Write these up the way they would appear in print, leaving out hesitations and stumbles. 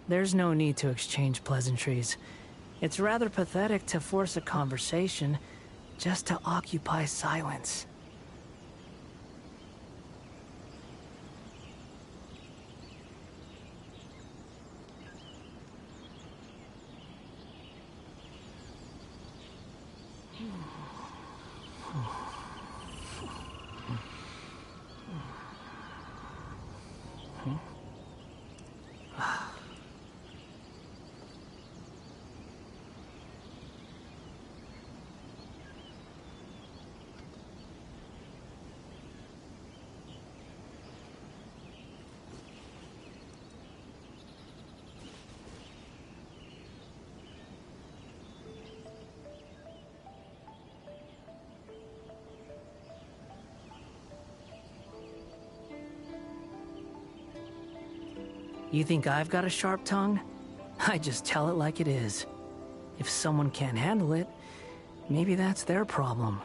There's no need to exchange pleasantries. It's rather pathetic to force a conversation just to occupy silence. You think I've got a sharp tongue? I just tell it like it is. If someone can't handle it, maybe that's their problem.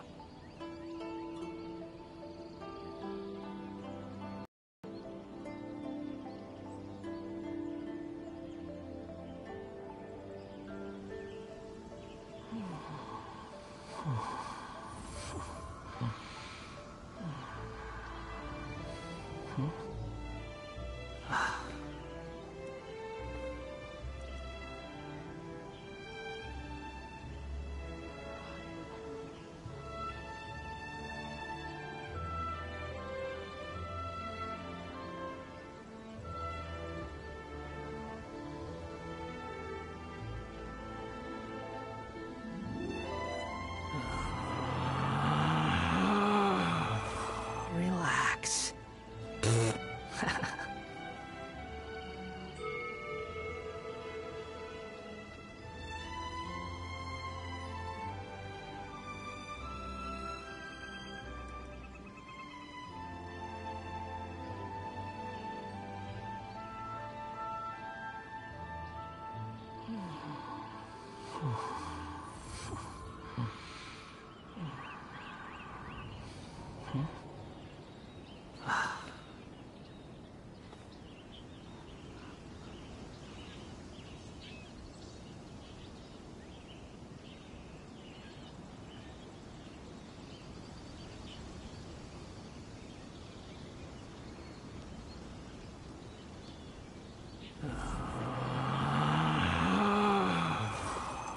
Relax.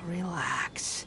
Relax.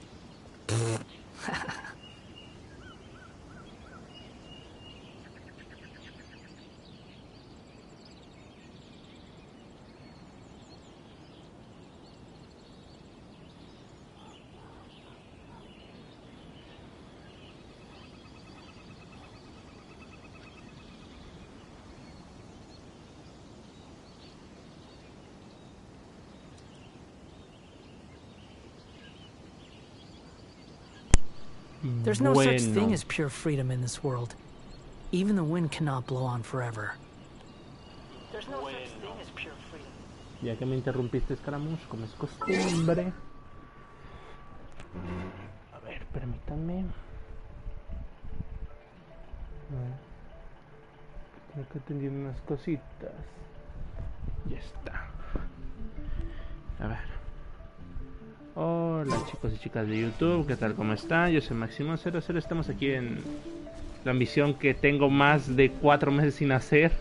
There's no such thing as pure freedom in this world. Even the wind cannot blow on forever. There's no such thing as pure freedom. Ya que me interrumpiste, Escaramouche, como es costumbre. A ver, permítanme. Tengo que atender unas cositas. Ya está. A ver. Hola chicos y chicas de YouTube, ¿qué tal? ¿Cómo están? Yo soy Máximo00. Estamos aquí en la misión que tengo más de 4 meses sin hacer.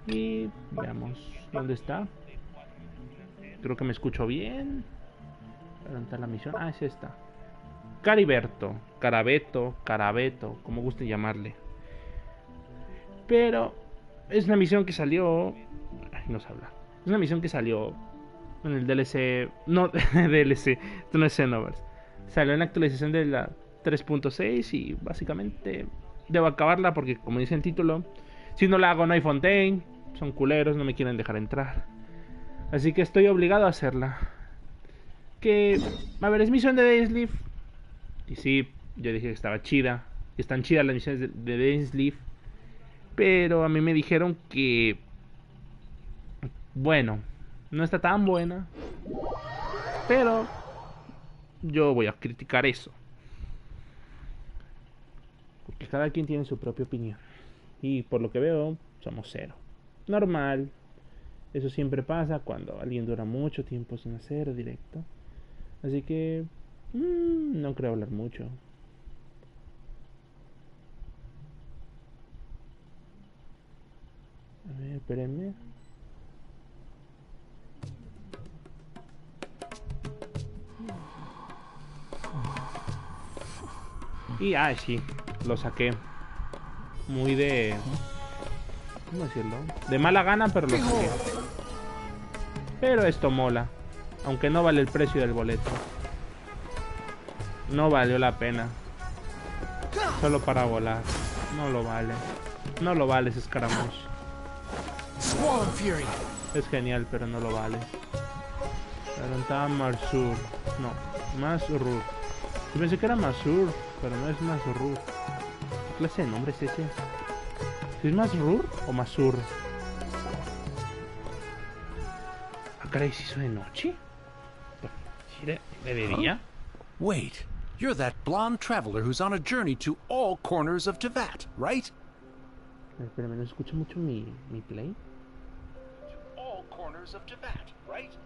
Y veamos dónde está. Creo que me escucho bien. ¿Dónde está la misión? Ah, es esta. Carabeto, como gusten llamarle. Pero es una misión que salió... Ay, no se habla. Es una misión que salió en el DLC... No, DLC. Esto no es Xenoverse. Salió en la actualización de la 3.6 y básicamente debo acabarla porque, como dice el título, si no la hago no hay Fontaine. Son culeros, no me quieren dejar entrar. Así que estoy obligado a hacerla. Que... A ver, es misión de Dainslief. Y sí, yo dije que estaba chida. Que están chidas las misiones de Dainslief. Pero a mí me dijeron que... Bueno, no está tan buena. Pero yo voy a criticar eso. Porque cada quien tiene su propia opinión. Y por lo que veo, somos cero. Normal. Eso siempre pasa cuando alguien dura mucho tiempo sin hacer directo. Así que no creo hablar mucho. A ver, espérenme. Y sí, lo saqué. Muy de... ¿cómo decirlo? De mala gana, pero lo saqué. Pero esto mola. Aunque no vale el precio del boleto. No valió la pena. Solo para volar. No lo vale. No lo vale ese Scaramouche. Es genial, pero no lo vale. Garantaba Marsur. No, Masrur. Yo pensé que era Masur, pero no es Masrur. ¿Qué clase de nombre es ese? ¿Es Masrur o Masur? Caray, ¿se hizo de noche? ¿Debería? Wait, you're that blonde traveler who's on a journey to all corners of Tivat, right? Pero no escucho mucho mi play. To all corners of Tivat, right?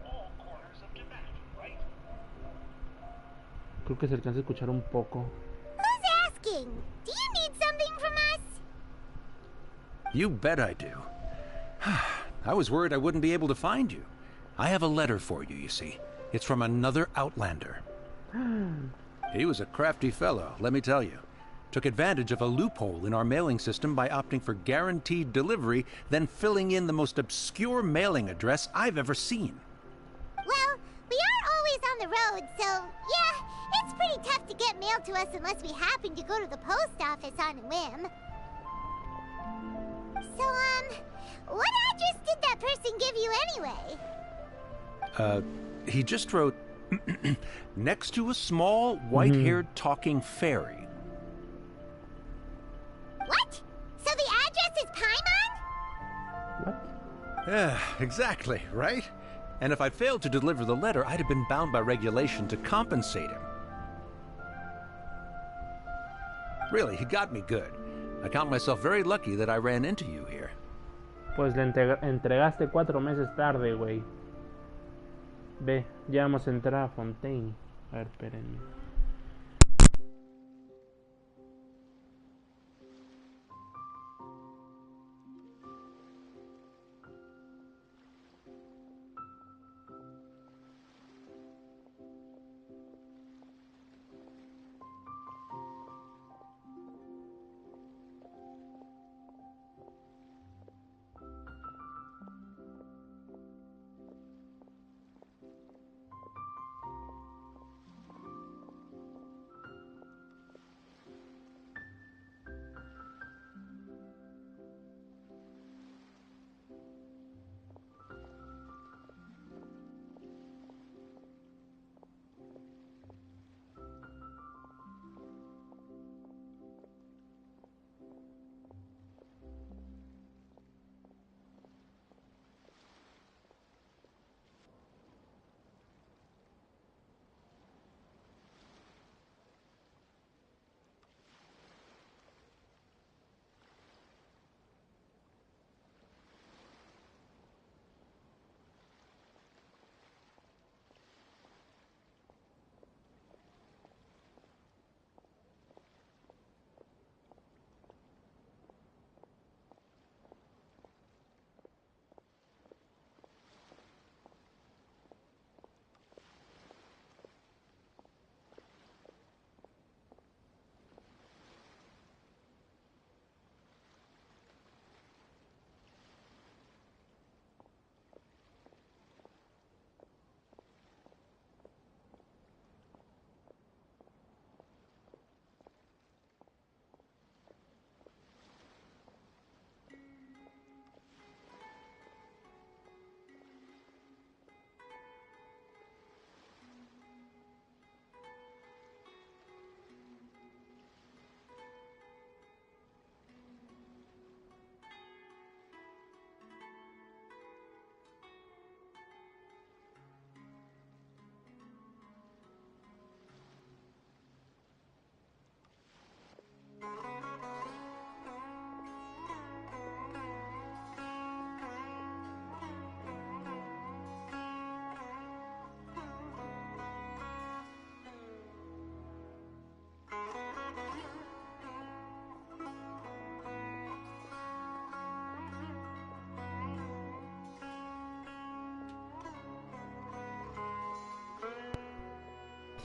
All corners of Tivat, right? Creo que se alcanza a escuchar un poco. Who's asking? Do you need something from us? You bet I do. I was worried I wouldn't be able to find you. I have a letter for you, you see. It's from another Outlander. He was a crafty fellow, let me tell you. Took advantage of a loophole in our mailing system by opting for guaranteed delivery, then filling in the most obscure mailing address I've ever seen. Well, we are always on the road, so yeah, it's pretty tough to get mail to us unless we happen to go to the post office on a whim. So, what address did that person give you anyway? He just wrote, next to a small, white-haired talking fairy. What? So the address is Paimon? What? Yeah, exactly, right? And if I failed to deliver the letter, I'd have been bound by regulation to compensate him. Really, he got me good. I count myself very lucky that I ran into you here. Pues le entregaste 4 meses tarde, güey. Ve, ya vamos a entrar a Fontaine. A ver, espérenme.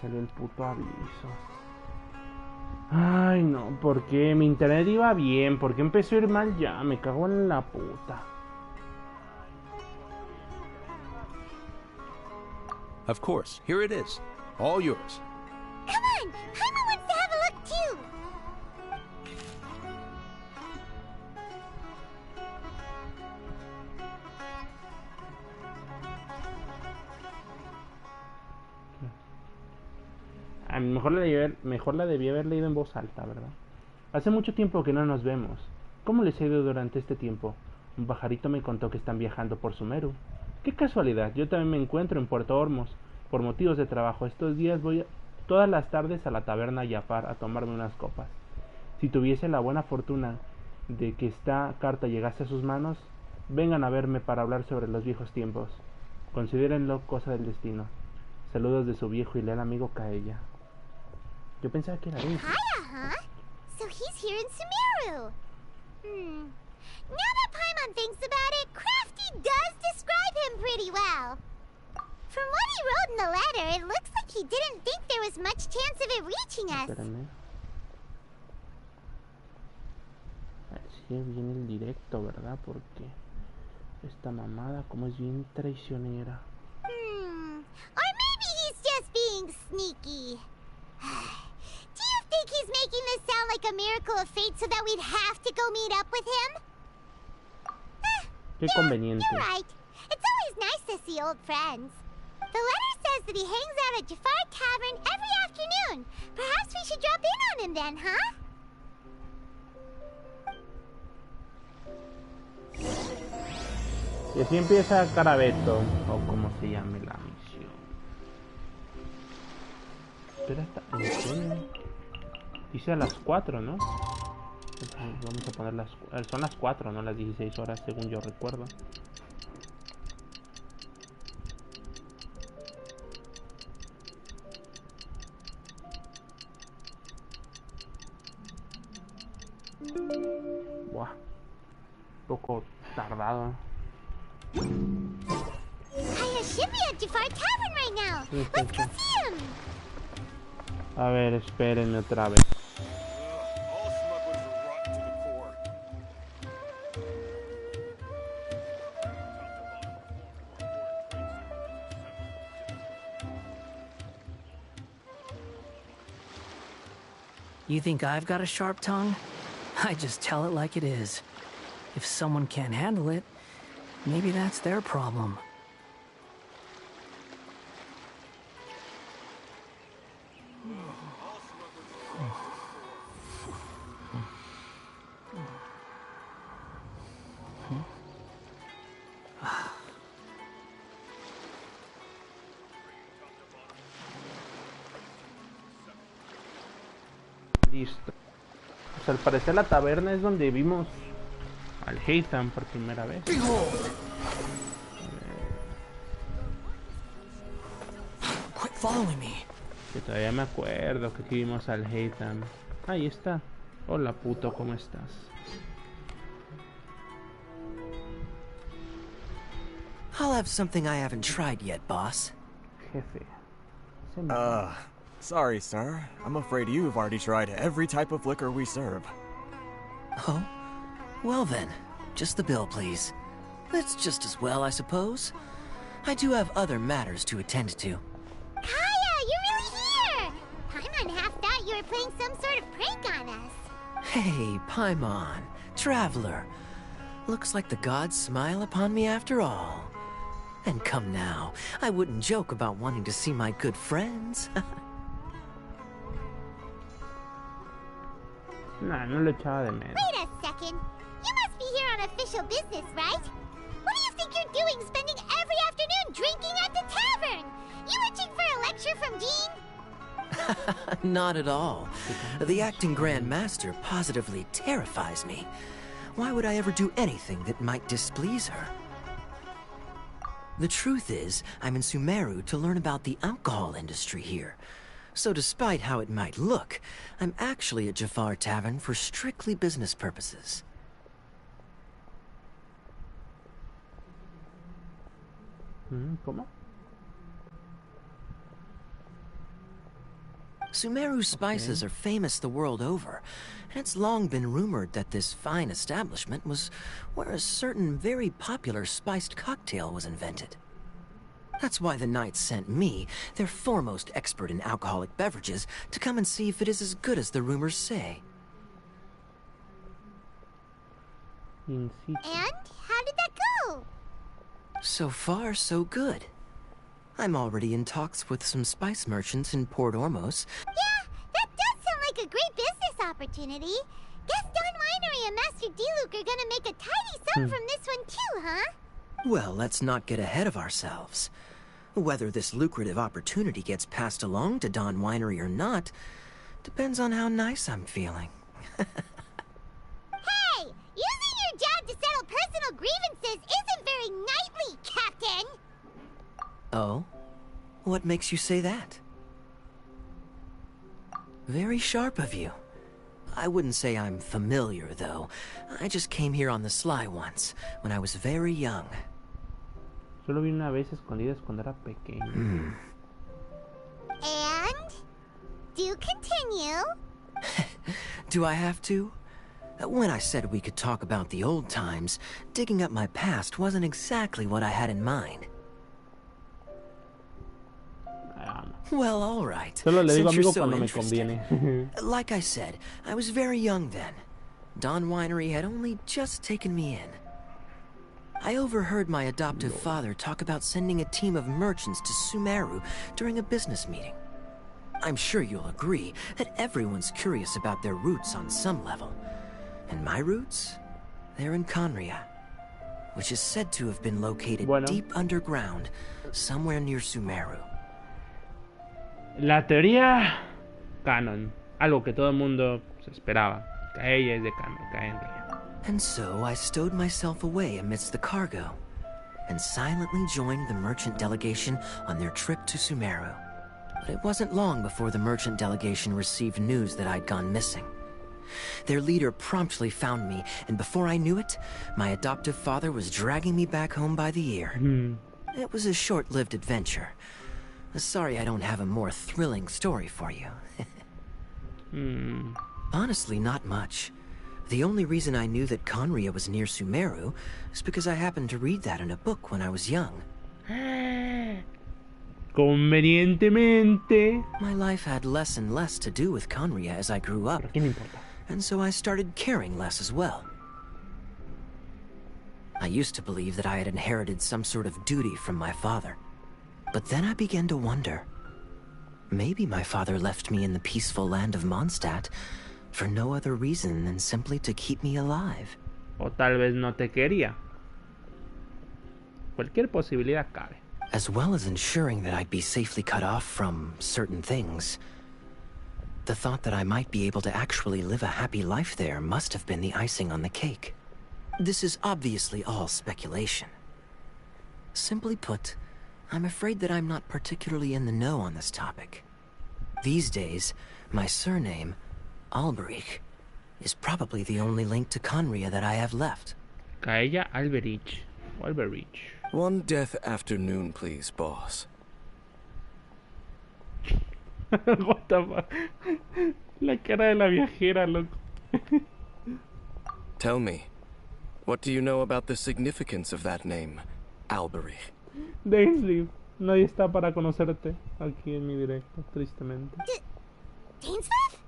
salió el puto aviso. Ay, no, ¿por qué? Mi internet iba bien, ¿por qué empezó a ir mal ya? Me cago en la puta. Of course, here it is. All yours. Come on! Paimon wants to have a look too! A lo mejor la debí haber leído en voz alta, ¿verdad? Hace mucho tiempo que no nos vemos. ¿Cómo les ha ido durante este tiempo? Un pajarito me contó que están viajando por Sumeru. Qué casualidad, yo también me encuentro en Puerto Ormos. Por motivos de trabajo, estos días voy todas las tardes a la taberna Jafar a tomarme unas copas. Si tuviese la buena fortuna de que esta carta llegase a sus manos, vengan a verme para hablar sobre los viejos tiempos. Considérenlo cosa del destino. Saludos de su viejo y leal amigo Kaella. Yo pensaba que era él. Hiya, huh? So he's here in Sumeru. Now that Paimon thinks about it, Crafty does describe him pretty well. From what he wrote in the letter, it looks like he didn't think there was much chance of it reaching us. Espérame. A ver si viene el directo, ¿verdad? Porque esta mamada como es bien traicionera. Or maybe he's just being sneaky. Do you think he's making this sound like a miracle of fate so that we'd have to go meet up with him? Qué conveniente. You're right. It's always nice to see old friends. The letter says that he hangs out at Jafar Tavern every afternoon. Perhaps we should drop in on him then, huh? Y así empieza Carabeto, o como se llame la misión. Espera, ¿en serio? Dice a las 4, ¿no? Vamos a poner son las 4, no las 16 horas, según yo recuerdo. Buah, un poco tardado. I should be at Jafar Tavern right now. Let's go see him. A ver, espérenme otra vez. All smugglers are rotten to the core. You think I've got a sharp tongue? I just tell it like it is. If someone can't handle it, maybe that's their problem. Listo. Pues al parecer la taberna es donde vimos al Haytham por primera vez. Quit following me. Que todavía me acuerdo que aquí vimos al Haytham. Ahí está. Hola puto, ¿cómo estás? I'll have something I haven't tried yet, boss. Jefe. Sorry, sir. I'm afraid you've already tried every type of liquor we serve. Oh? Well then, just the bill, please. That's just as well, I suppose. I do have other matters to attend to. Kaya, you're really here! Paimon half thought you were playing some sort of prank on us. Hey, Paimon, traveler. Looks like the gods smile upon me after all. And come now, I wouldn't joke about wanting to see my good friends. Nah, no lo echaba de menos. Wait a second. You must be here on official business, right? What do you think you're doing spending every afternoon drinking at the tavern? You itching for a lecture from Jean? Not at all. The acting Grand Master positively terrifies me. Why would I ever do anything that might displease her? The truth is, I'm in Sumeru to learn about the alcohol industry here. So despite how it might look, I'm actually at Jafar Tavern for strictly business purposes. ¿Cómo? Sumeru spices are famous the world over, and it's long been rumored that this fine establishment was where a certain very popular spiced cocktail was invented. That's why the knights sent me, their foremost expert in alcoholic beverages, to come and see if it is as good as the rumors say. And how did that go? So far, so good. I'm already in talks with some spice merchants in Port Ormos. Yeah, that does sound like a great business opportunity. Guess Don Winery and Master D-Luke are gonna make a tidy sum from this one too, huh? Well, let's not get ahead of ourselves. Whether this lucrative opportunity gets passed along to Don Winery or not depends on how nice I'm feeling. Hey! Using your job to settle personal grievances isn't very knightly, Captain! Oh? What makes you say that? Very sharp of you. I wouldn't say I'm familiar, though. I just came here on the sly once, when I was very young. Solo vi una vez escondidas cuando era pequeño. And? Do continue. Do I have to? When I said we could talk about the old times, digging up my past wasn't exactly what I had in mind. Well, all right. Solo le digo Since you're amigo so cuando me interested. conviene. Like I said, I was very young then. Don Winery had only just taken me in. I overheard my adoptive father talk about sending a team of merchants to Sumeru during a business meeting. I'm sure you'll agree that everyone's curious about their roots on some level. And my roots? They're in Conria, which is said to have been located deep underground, somewhere near Sumeru. La teoría canon, algo que todo el mundo se esperaba. Ella es de Conria. And so I stowed myself away amidst the cargo, and silently joined the merchant delegation on their trip to Sumeru. But it wasn't long before the merchant delegation received news that I'd gone missing. Their leader promptly found me, and before I knew it, my adoptive father was dragging me back home by the ear. It was a short-lived adventure. Sorry I don't have a more thrilling story for you. Honestly, not much. The only reason I knew that Conria was near Sumeru is because I happened to read that in a book when I was young. Convenientemente. My life had less and less to do with Conria as I grew up, and so I started caring less as well. I used to believe that I had inherited some sort of duty from my father. But then I began to wonder. Maybe my father left me in the peaceful land of Mondstadt for no other reason than simply to keep me alive. O tal vez no te quería. Cualquier posibilidad cabe. As well as ensuring that I'd be safely cut off from certain things. The thought that I might be able to actually live a happy life there must have been the icing on the cake. This is obviously all speculation. Simply put, I'm afraid that I'm not particularly in the know on this topic. These days, my surname, Alberich, is probably the only link to Conria that I have left. Kaella Alberich. Alberich. One death afternoon, please, boss. What the fuck? La cara de la viajera, loco. Tell me, what do you know about the significance of that name, Alberich? Dainslief, nadie está para conocerte aquí en mi directo, tristemente. Dainslief?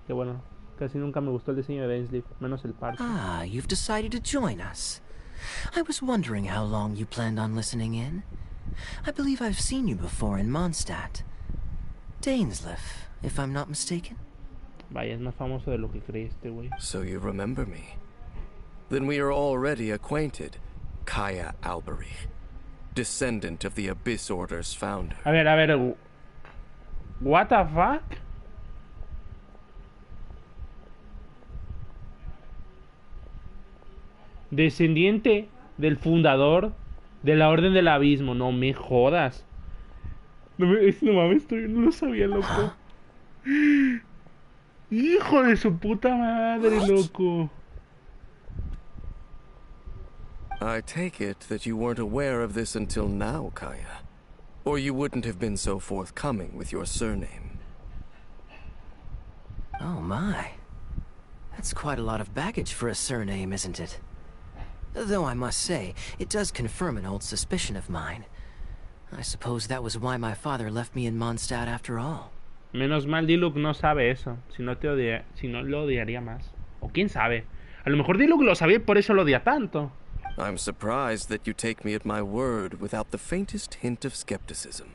Que bueno, casi nunca me gustó el diseño de Dainslief, menos el parche. Ah, you've decided to join us. I was wondering how long you planned on listening in. I believe I've seen you before in Mondstadt. Dainslief, if I'm not mistaken. Vaya, es más famoso de lo que cree este güey. So you remember me. Then we are already acquainted. Kaella Alberich, descendant of the Abyss Order's founder. A ver, what the fuck? Descendiente del fundador de la Orden del Abismo. No me jodas. No mames, no lo sabía, loco. Hijo de su puta madre, loco. I take it that you weren't aware of this until now, Kaella. Or you wouldn't have been so forthcoming with your surname. Oh my. That's quite a lot of baggage for a surname, isn't it? Though I must say, it does confirm an old suspicion of mine. I suppose that was why my father left me in Mondstadt after all. Menos mal Diluc no sabe eso. Si no lo odiaría más. O quién sabe. A lo mejor Diluc lo sabía y por eso lo odia tanto. I'm surprised that you take me at my word without the faintest hint of skepticism.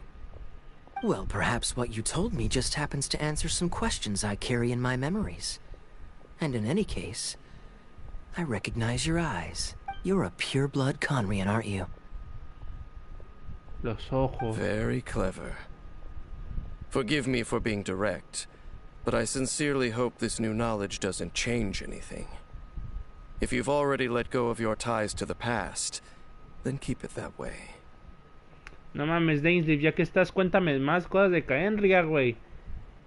Well, perhaps what you told me just happens to answer some questions I carry in my memories. And in any case, I recognize your eyes. You're a pure-blood Conrian, aren't you? Los ojos. Very clever. Forgive me for being direct, but I sincerely hope this new knowledge doesn't change anything. If you've already let go of your ties to the past, then keep it that way. No mames, Dainslief, ya que estás, cuéntame más cosas de Caenria, güey.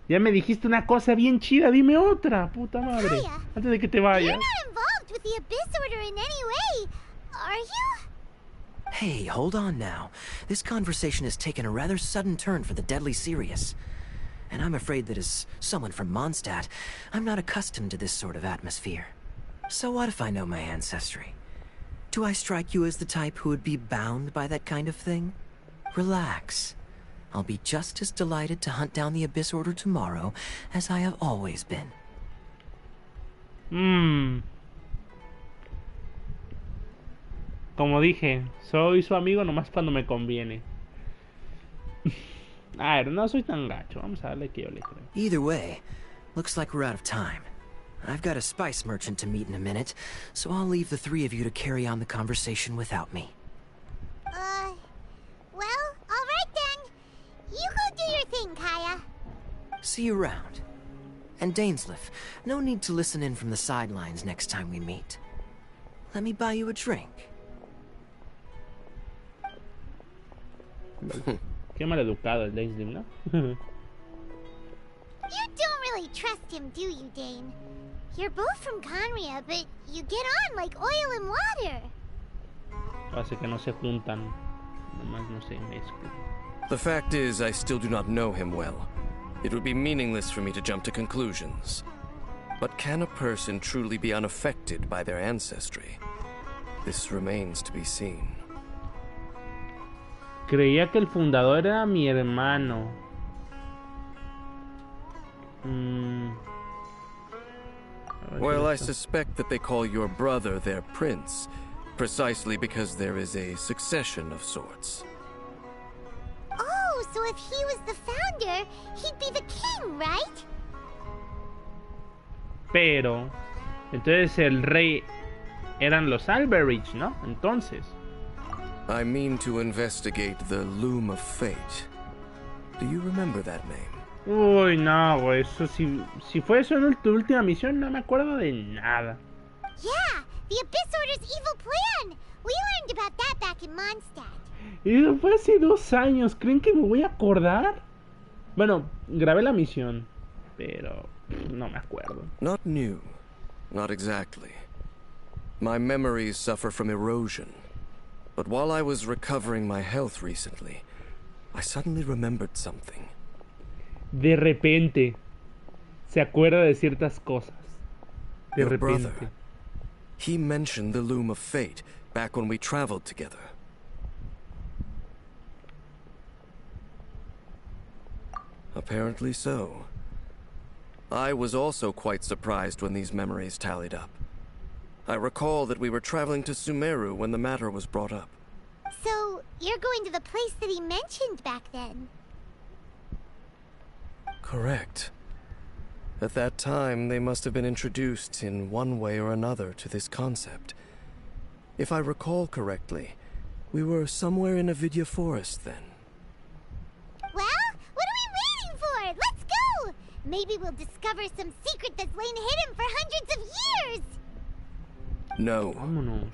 Ya me dijiste una cosa bien chida, dime otra, puta madre. Kaya, antes de que te vayas. You're not involved with the Abyss Order in any way, are you? Hey, hold on now. This conversation has taken a rather sudden turn for the deadly serious. And I'm afraid that as someone from Mondstadt, I'm not accustomed to this sort of atmosphere. So what if I know my ancestry? Do I strike you as the type who would be bound by that kind of thing? Relax. I'll be just as delighted to hunt down the Abyss Order tomorrow as I have always been. Como dije, soy su amigo nomás cuando me conviene. A ver, no soy tan gacho. Vamos a darle que yo le creo. Either way, looks like we're out of time. I've got a spice merchant to meet in a minute, so I'll leave the three of you to carry on the conversation without me. Well, alright then. You go do your thing, Kaya. See you around. And Dainslief, no need to listen in from the sidelines next time we meet. Let me buy you a drink. Qué maleducado el Dainslief, ¿no? You don't really trust him, do you, Dane? You're both from Conria, but you get on like oil and water. Hace que no se juntan. Nomás no se mezclan. The fact is, I still do not know him well. It would be meaningless for me to jump to conclusions. But can a person truly be unaffected by their ancestry? This remains to be seen. Creía que el fundador era mi hermano. Well, I suspect that they call your brother their prince, precisely because there is a succession of sorts. Oh, so if he was the founder, he'd be the king, right? Pero, entonces el rey eran los Alberich, ¿no? Entonces. I mean to investigate the Loom of Fate. Do you remember that name? Uy, no, güey. Eso si fue eso en tu última misión, no me acuerdo de nada. Yeah, the Abyss Order's evil plan. We learned about that back in Mondstadt. Y eso fue hace 2 años. ¿Creen que me voy a acordar? Bueno, grabé la misión, pero no me acuerdo. Not new. Not exactly. My memories suffer from erosion. But while I was recovering my health recently, I suddenly remembered something. De repente se acuerda de ciertas cosas. De Your repente. brother. He mentioned the Loom of Fate back when we traveled together. Apparently so. I was also quite surprised when these memories tallied up. I recall that we were traveling to Sumeru when the matter was brought up. So, you're going to the place that he mentioned back then? Correct. At that time, they must have been introduced in one way or another to this concept. If I recall correctly, we were somewhere in Avidya Forest then. Well, what are we waiting for? Let's go! Maybe we'll discover some secret that's lain hidden for hundreds of years! No, Vámonos.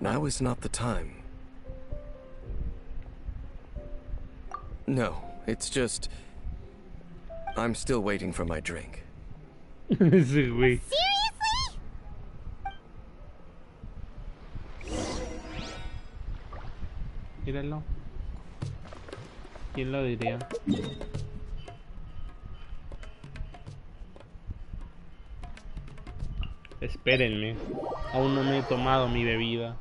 now is not the time. No, it's just... I'm still waiting for my drink. Sí, güey. Seriously? Míralo. ¿Quién lo diría? Espérenme. Aún no me he tomado mi bebida.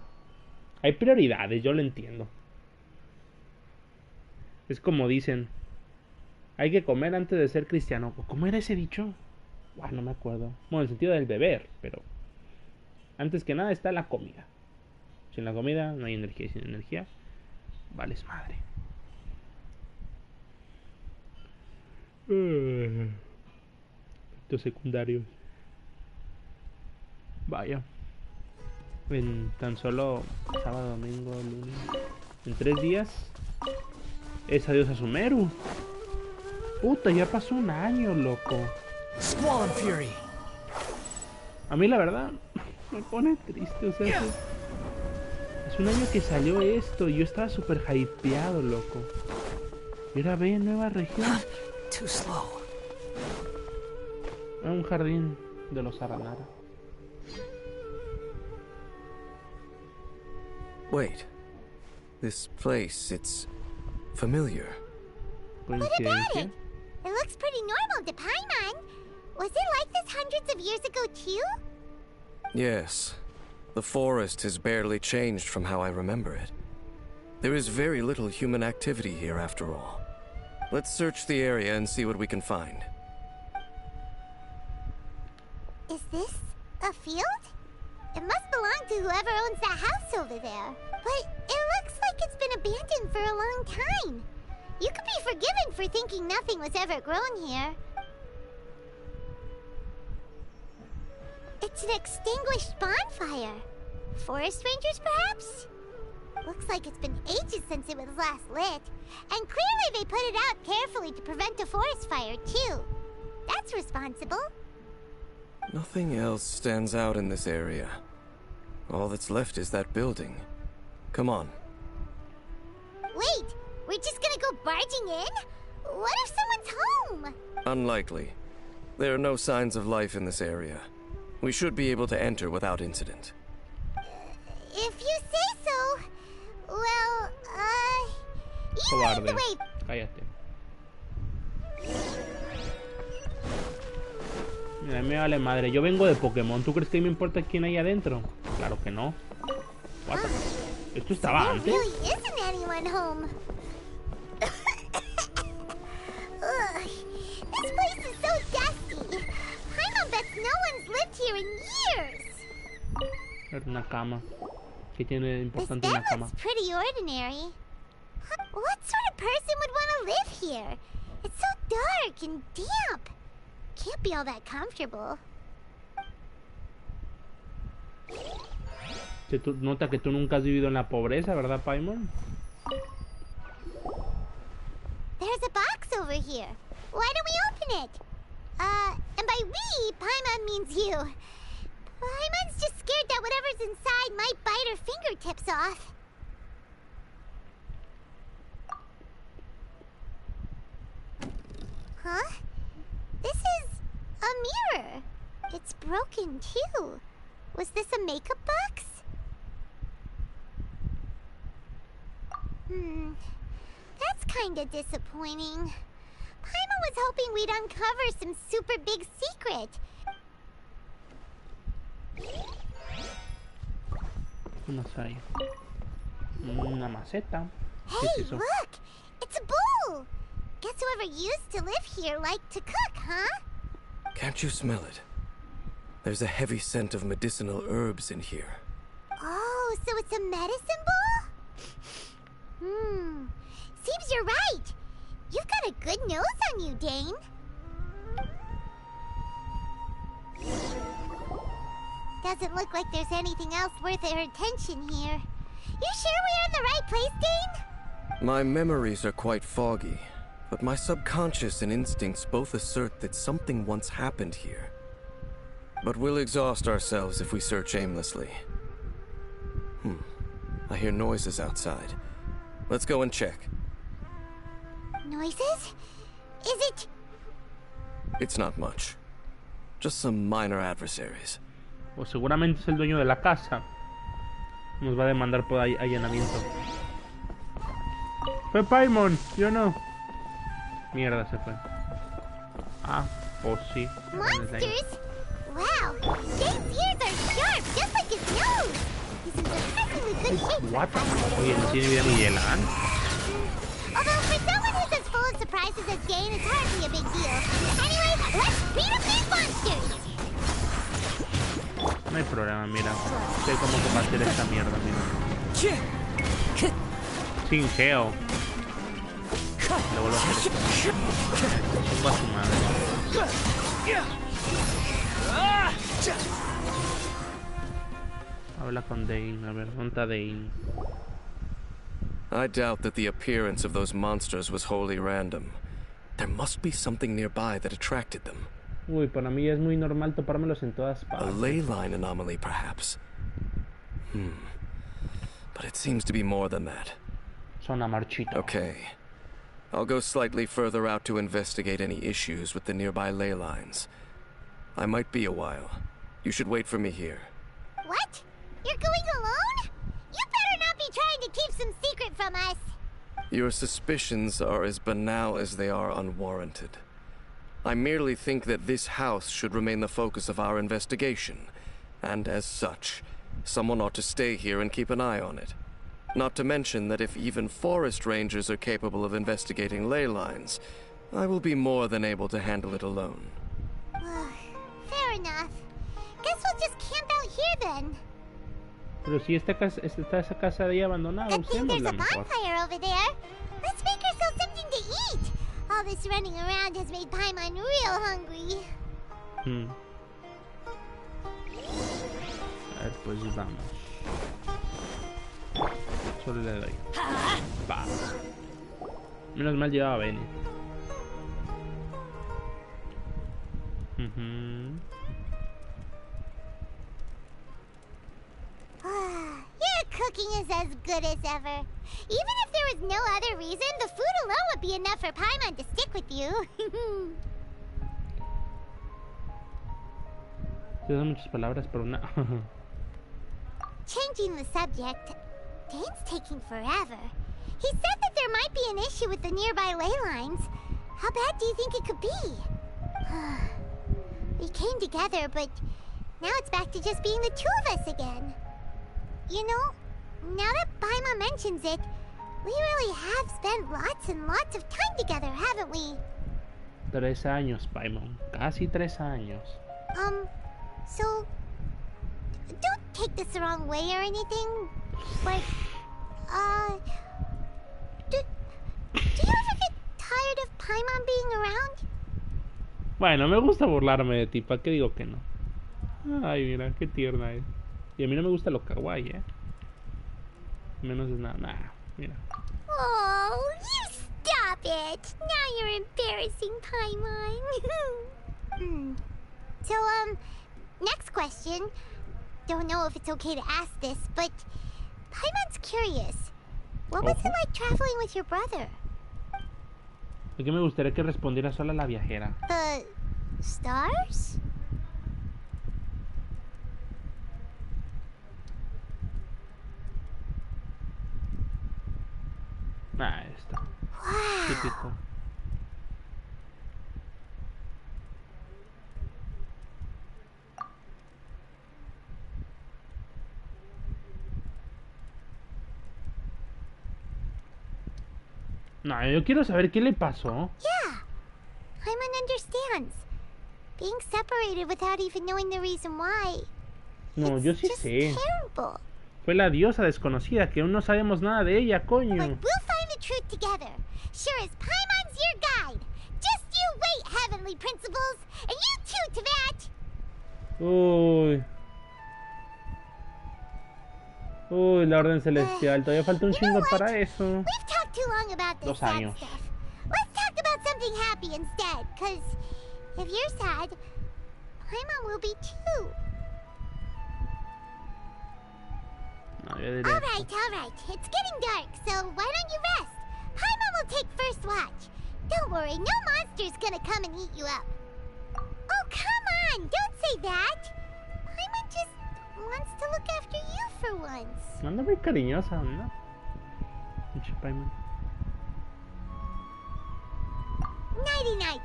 Hay prioridades, yo lo entiendo. Es como dicen, hay que comer antes de ser cristiano. ¿Cómo era ese dicho? Bueno, no me acuerdo. Bueno, en el sentido del beber, pero antes que nada está la comida. Sin la comida no hay energía, y sin energía vales madre. Efectos secundarios. Vaya. En tan solo sábado, domingo, lunes. En 3 días es adiós a Sumeru. Puta, ya pasó un año, loco. Squall and Fury. A mí la verdad me pone triste, o sea, es un año que salió esto y yo estaba súper hypeado, loco. Y ahora ve nueva región. Too slow. Un jardín de los Aranara. Wait. This place, it's familiar. What about it? It looks pretty normal to Paimon. Was it like this hundreds of years ago too? Yes. The forest has barely changed from how I remember it. There is very little human activity here after all. Let's search the area and see what we can find. Is this a field? It must belong to whoever owns that house over there. But it looks like it's been abandoned for a long time. You could be forgiven for thinking nothing was ever grown here. It's an extinguished bonfire. Forest rangers, perhaps? Looks like it's been ages since it was last lit. And clearly they put it out carefully to prevent a forest fire, too. That's responsible. Nothing else stands out in this area. All that's left is that building. Come on. Wait, we're just gonna go barging in? What if someone's home? Unlikely. There are no signs of life in this area. We should be able to enter without incident. If you say so. Well, you lead the way. Cállate. Mira, me vale madre. Yo vengo de Pokémon. ¿Tú crees que me importa quién hay adentro? Claro que no. What? Esto estaba antes. There really isn't anyone home. Ugh, this place is so dusty. Paimon bets no one's lived here in years. Una cama. ¿Qué tiene de importante This una bed cama? looks pretty ordinary. What sort of person would want to live here? It's so dark and damp. Can't be all that comfortable. Se nota que tú nunca has vivido en la pobreza, ¿verdad, Paimon? There's a box over here. Why don't we open it? And by we, Paimon means you. Paimon's just scared that whatever's inside might bite her fingertips off. Huh? This is a mirror. It's broken too. Was this a makeup box? That's kinda disappointing. Paimon was hoping we'd uncover some super big secret. No sé. Una maceta. ¿Qué es Hey, eso? look! It's a bowl! Guess whoever used to live here liked to cook, huh? Can't you smell it? There's a heavy scent of medicinal herbs in here. Oh, so it's a medicine bowl? Seems you're right. You've got a good nose on you, Dane. Doesn't look like there's anything else worth our attention here. You sure we're in the right place, Dane? My memories are quite foggy, but my subconscious and instincts both assert that something once happened here. But we'll exhaust ourselves if we search aimlessly. I hear noises outside. Let's go and check. Noises? Is it... It's not much. Just some minor adversaries. O seguramente es el dueño de la casa. Nos va a demandar por allanamiento. Fue Paimon, yo no. Mierda, se fue. Ah, pues sí. Monsters? Wow, Dane's ears are sharp, just like his nose. He's in surprisingly good shape. What? Oye, no tiene vida Miguel, ¿ah? Although for someone who's as full of surprises as Dane, it's hardly a big deal. Anyway, let's beat up these monsters! No hay problema, mira. Sé cómo combatir esta mierda, mira. Sin geo. Le vuelvo a hacer esto. Chumba a su madre. Habla con Dane, a ver, ¿dónde está Dane? I doubt that the appearance of those monsters was wholly random. There must be something nearby that attracted them. Uy, para mí es muy normal topármelos en todas A partes. ley line anomaly, perhaps. But it seems to be more than that. Son a marchito. Okay. I'll go slightly further out to investigate any issues with the nearby ley lines. I might be a while. You should wait for me here. What? You're going alone? You better not be trying to keep some secret from us. Your suspicions are as banal as they are unwarranted. I merely think that this house should remain the focus of our investigation, and as such, someone ought to stay here and keep an eye on it. Not to mention that if even forest rangers are capable of investigating ley lines, I will be more than able to handle it alone. Fair enough. Guess we'll just camp out here then. Pero si esta casa, está esa casa de ahí abandonada, Good thing there's usémosla a mejor. bonfire over there. Let's make ourselves something to eat. All this running around has made Paimon real hungry. A ver, pues vamos. Solo le doy. Va. Menos mal llevaba a Benny. Your cooking is as good as ever. Even if there was no other reason, the food alone would be enough for Paimon to stick with you. Se usan muchas palabras, pero una. Changing the subject, Dane's taking forever. He said that there might be an issue with the nearby ley lines. How bad do you think it could be? We came together, but now it's back to just being the two of us again. You know, now that Paimon mentions it, we really have spent lots and lots of time together, haven't we? 3 años, Paimon. Casi 3 años. So... Don't take this the wrong way or anything, but... Do you ever get tired of Paimon being around? Bueno, me gusta burlarme de ti, ¿para qué digo que no? Ay, mira, qué tierna es. Y a mí no me gusta lo kawaii, Menos es nada, mira. Oh, you stop it! Now you're embarrassing Paimon. So, next question. Don't know if it's okay to ask this, but Paimon's curious. What was it like traveling with your brother? Es que me gustaría que respondiera sola la viajera. The stars? Esto. Wow. Chiquito. No, yo quiero saber qué le pasó. Yeah, Paimon understands. Being separated without even knowing the reason why. No, yo sí just sé. Terrible. Fue la diosa desconocida, que aún no sabemos nada de ella, coño. But we'll find the truth together. Sure as Paimon's your guide. Just you wait, heavenly principles. And you too, Teyvat. Uy. Uy, la orden celestial. Todavía falta un You know chingo what? para eso. We've talked too long about this 2 sad años. stuff. Let's talk about something happy instead. Cause if you're sad, Paimon will be too. No, yo diré. All right. It's getting dark, so why don't you rest? Paimon will take first watch. Don't worry, no monster's gonna come and eat you up. Oh, come on! Don't say that! Paimon just wants to look after you for once. Anda muy cariñosa, ¿no? Pinche Paimon. Nighty-night.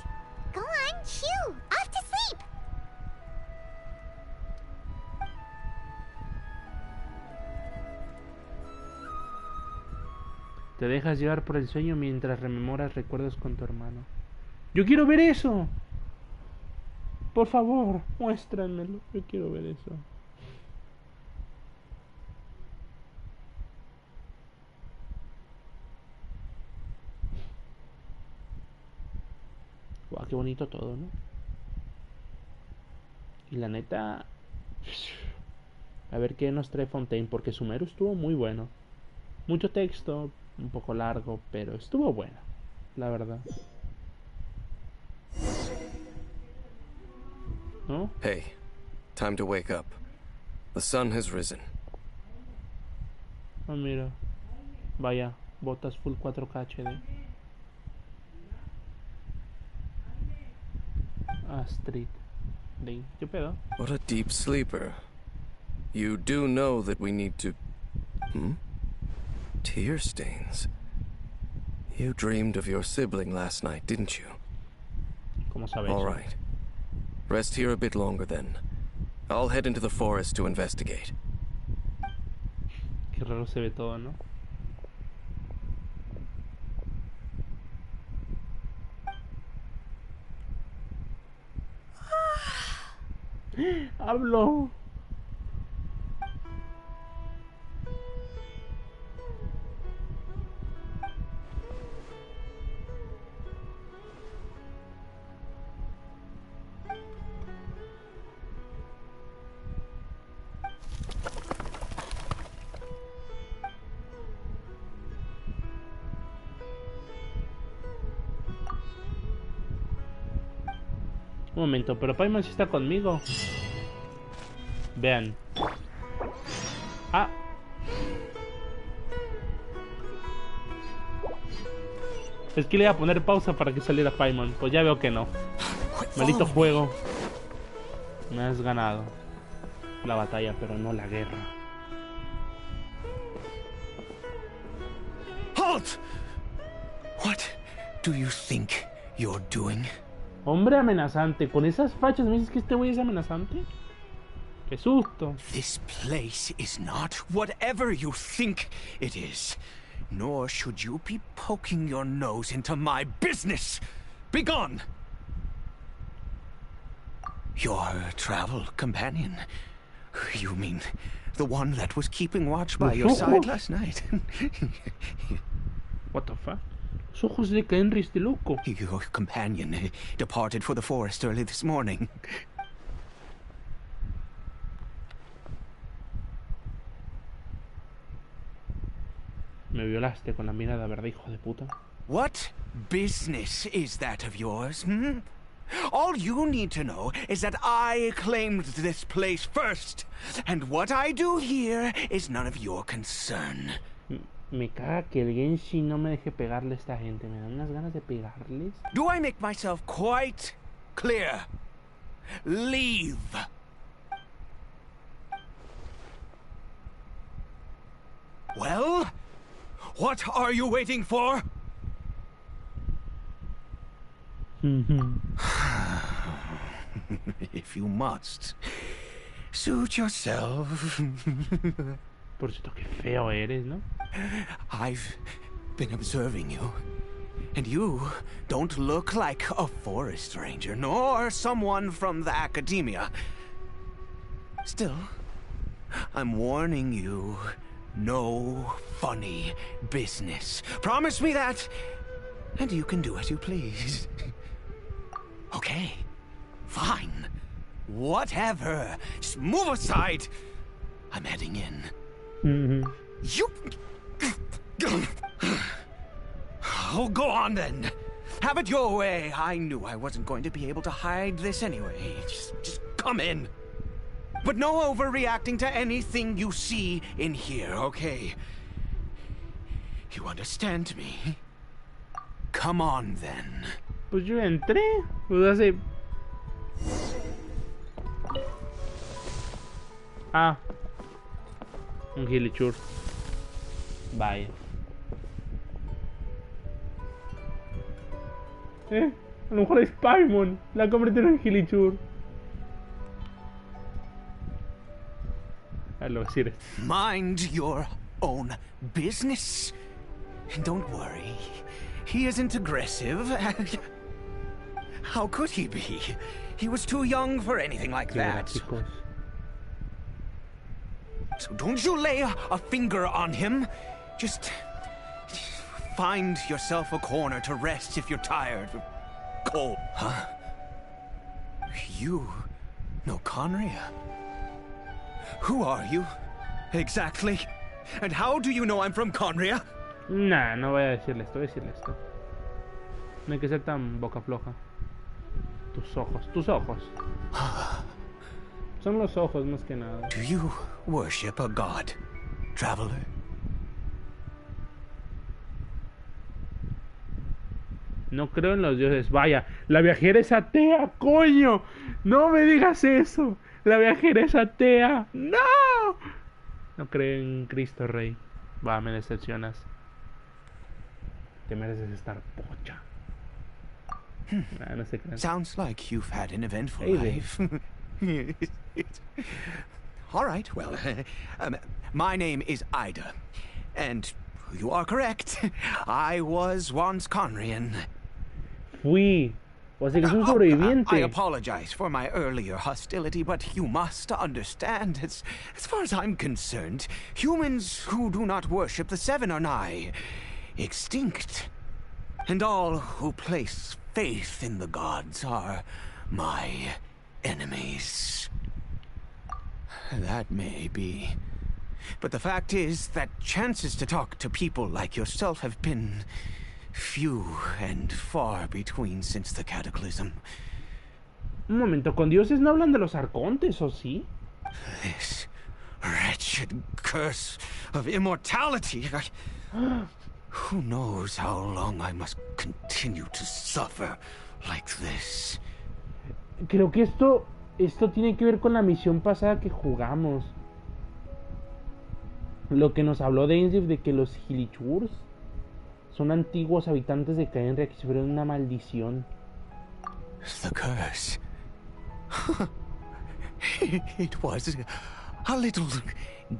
Go on, chew. Off to sleep. Te dejas llevar por el sueño mientras rememoras recuerdos con tu hermano. ¡Yo quiero ver eso! Por favor, muéstranmelo. Yo quiero ver eso. Guau, qué bonito todo, ¿no? Y la neta... A ver qué nos trae Fontaine, porque Sumeru estuvo muy bueno. Mucho texto, un poco largo, pero estuvo bueno, la verdad. ¿No? Hey, time to wake up. The sun has risen. Ah, mira. Vaya, botas full 4K HD. Astrid. ¿Qué pedo? What a deep sleeper. You do know that we need to... Tear stains. You dreamed of your sibling last night, didn't you? ¿Cómo sabes? All right. Rest here a bit longer then. I'll head into the forest to investigate. Qué raro se ve todo, ¿no? ¡Hablo! Un momento, pero Paimon sí está conmigo. Vean. Ah. Es que le iba a poner pausa para que saliera Paimon. Pues ya veo que no. Maldito juego. Me has ganado la batalla, pero no la guerra. Halt! What do you think you're doing? Hombre amenazante. Con esas fachas, ¿me dices que este güey es amenazante? ¡Qué susto! This place is not whatever you think it is. Nor should you be poking your nose into my business. Be gone! Your travel companion. You mean the one that was keeping watch by your side last night? What the fuck? Los ojos de Henry, este loco. Your companion departed for the forest early this morning. Me violaste con la mirada, ¿verdad, hijo de puta? What business is that of yours, hmm? All you need to know is that I claimed this place first, and what I do here is none of your concern. Me caga que el Genshin no me deje pegarle a esta gente. Me dan unas ganas de pegarles. Do I make myself quite clear? Leave. Well, what are you waiting for? If you must, suit yourself. Por cierto, qué feo eres, ¿no? I've been observing you, and you don't look like a forest ranger, nor someone from the academia. Still, I'm warning you, no funny business. Promise me that, and you can do as you please. Okay, fine. Whatever. Just move aside. I'm heading in. You... Oh, go on then. Have it your way. I knew I wasn't going to be able to hide this anyway. Just come in. But no overreacting to anything you see in here, okay? You understand me? Come on then. Pues yo entré. Pues hace... Ah. Un gilichur. Vaya. A lo mejor es Paimon. La convirtieron en gilichur. A lo decir. Mind your own business. Don't worry. He isn't aggressive. How could he be? He was too young for anything like that. Chicos. So don't you lay a finger on him. Just find yourself a corner to rest if you're tired. Cold. Huh? You know Conria? Who are you? Exactly. And how do you know I'm from Conria? Nah, no voy a decirle esto, voy a decirle esto. No hay que ser tan boca floja. Tus ojos, tus ojos. Son los ojos más que nada. Do you worship a god, traveler? No creo en los dioses. Vaya, la viajera es atea, coño. No me digas eso. La viajera es atea. No. No creo en Cristo Rey. Va, me decepcionas. Te mereces estar pocha. No sé qué. Sounds like you've had an eventful Hey, life. All right, well, my name is Ida, and you are correct. I was once Conrian. Fui. O sea que es un sobreviviente. I apologize for my earlier hostility, but you must understand, as far as I'm concerned, humans who do not worship the Seven are nigh extinct. And all who place faith in the gods are my enemies. That may be. But the fact is that chances to talk to people like yourself have been few and far between since the cataclysm. Un momento, ¿con dioses no hablan de los arcontes, o sí? This wretched curse of immortality. Who knows how long I must continue to suffer like this? Creo que esto tiene que ver con la misión pasada que jugamos. Lo que nos habló Dainslief de que los Hilichurs son antiguos habitantes de Caenria que sufrieron una maldición. The curse. It was a little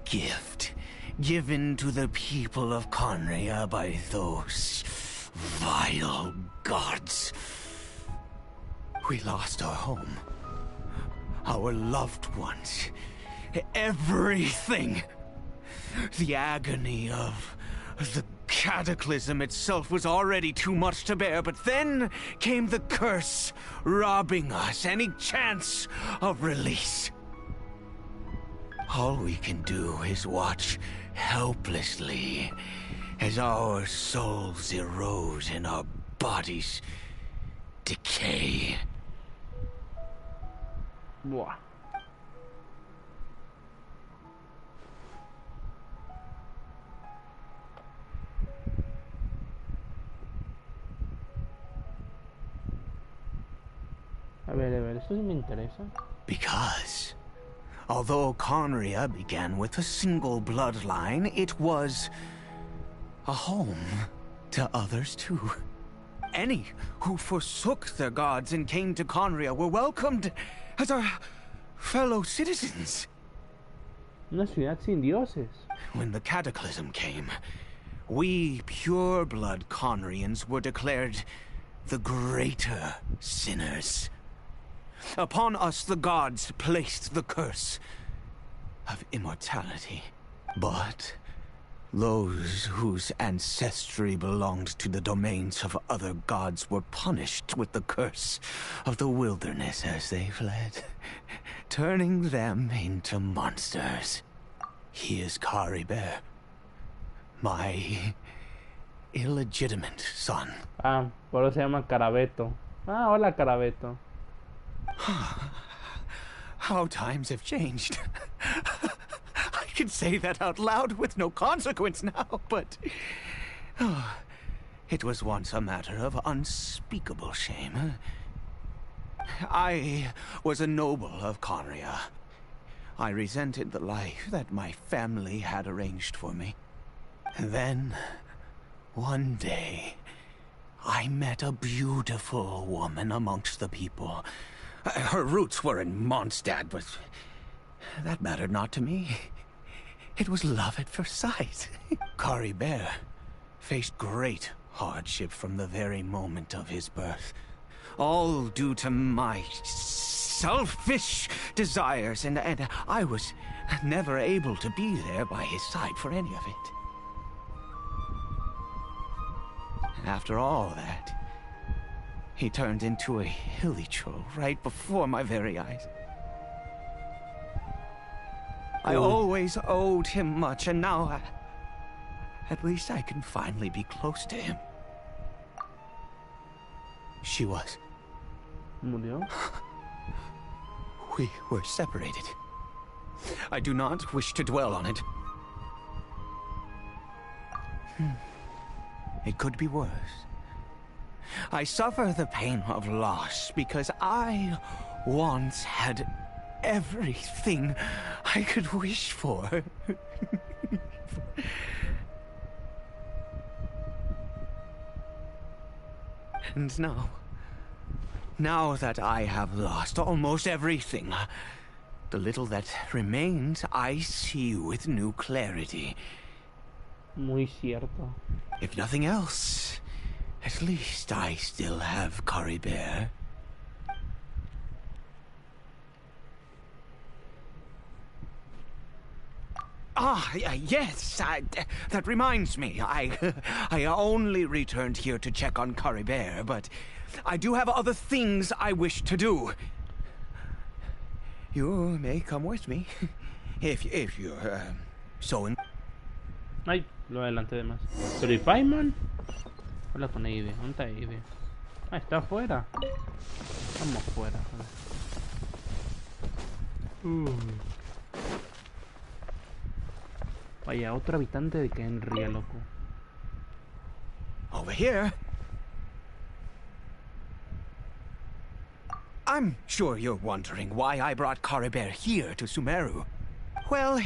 gift given to the people of Conria by those vile gods. We lost our home, our loved ones, everything. The agony of the cataclysm itself was already too much to bear, but then came the curse, robbing us any chance of release. All we can do is watch helplessly as our souls erode and our bodies decay. Buah. A ver, esto sí me interesa. Because, although Conria began with a single bloodline, it was a home to others too. Any who forsook their gods and came to Conria were welcomed as our fellow citizens. Una ciudad sin dioses. When the cataclysm came, we pure-blood Conrians were declared the greater sinners. Upon us the gods placed the curse of immortality. But those whose ancestry belonged to the domains of other gods were punished with the curse of the wilderness as they fled, turning them into monsters. He is Caribert, my illegitimate son. Ah, por eso se llama Carabeto. Ah, hola Carabeto. How times have changed. I can say that out loud with no consequence now, but it was once a matter of unspeakable shame. I was a noble of Conria. I resented the life that my family had arranged for me. And then, one day, I met a beautiful woman amongst the people. Her roots were in Mondstadt, but that mattered not to me. It was love at first sight. Caribert faced great hardship from the very moment of his birth. All due to my selfish desires, and I was never able to be there by his side for any of it. And after all that, he turned into a hilly troll right before my very eyes. I always owed him much, and now at least I can finally be close to him. She was. Murió. We were separated. I do not wish to dwell on it. It could be worse. I suffer the pain of loss because I once had everything I could wish for. And now that I have lost almost everything, the little that remains I see with new clarity. Muy cierto. If nothing else, at least I still have Caribert. Yes, that reminds me. I only returned here to check on Caribert, but I do have other things I wish to do. You may come with me, if you're so in... Ay, lo adelanté de más. Pero ¿y Paimon? Habla con Ivy. ¿Dónde está Ivy? Ah, está afuera. Vamos afuera. Vaya, otro habitante de Kenria, loco. Over here. I'm sure you're wondering why I brought Caribert here to Sumeru. Well,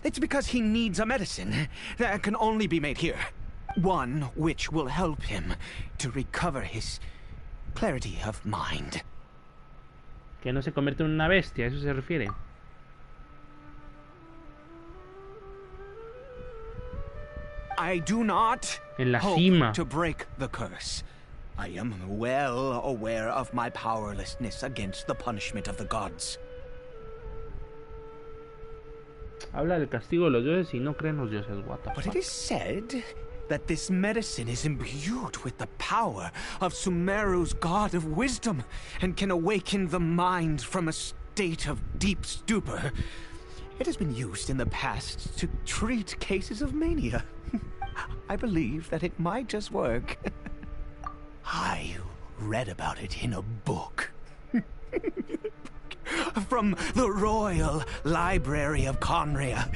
it's because he needs a medicine that can only be made here. One which will help him to recover his clarity of mind. Que no se convierte en una bestia, ¿a eso se refiere? I do not En la hope cima. to break the curse. I am well aware of my powerlessness against the punishment of the gods. Habla del castigo de los dioses y no creen los dioses, what the But fuck? it is said that this medicine is imbued with the power of Sumeru's god of wisdom and can awaken the mind from a state of deep stupor. It has been used in the past to treat cases of mania. I believe that it might just work. I read about it in a book. From the Royal Library of Conria.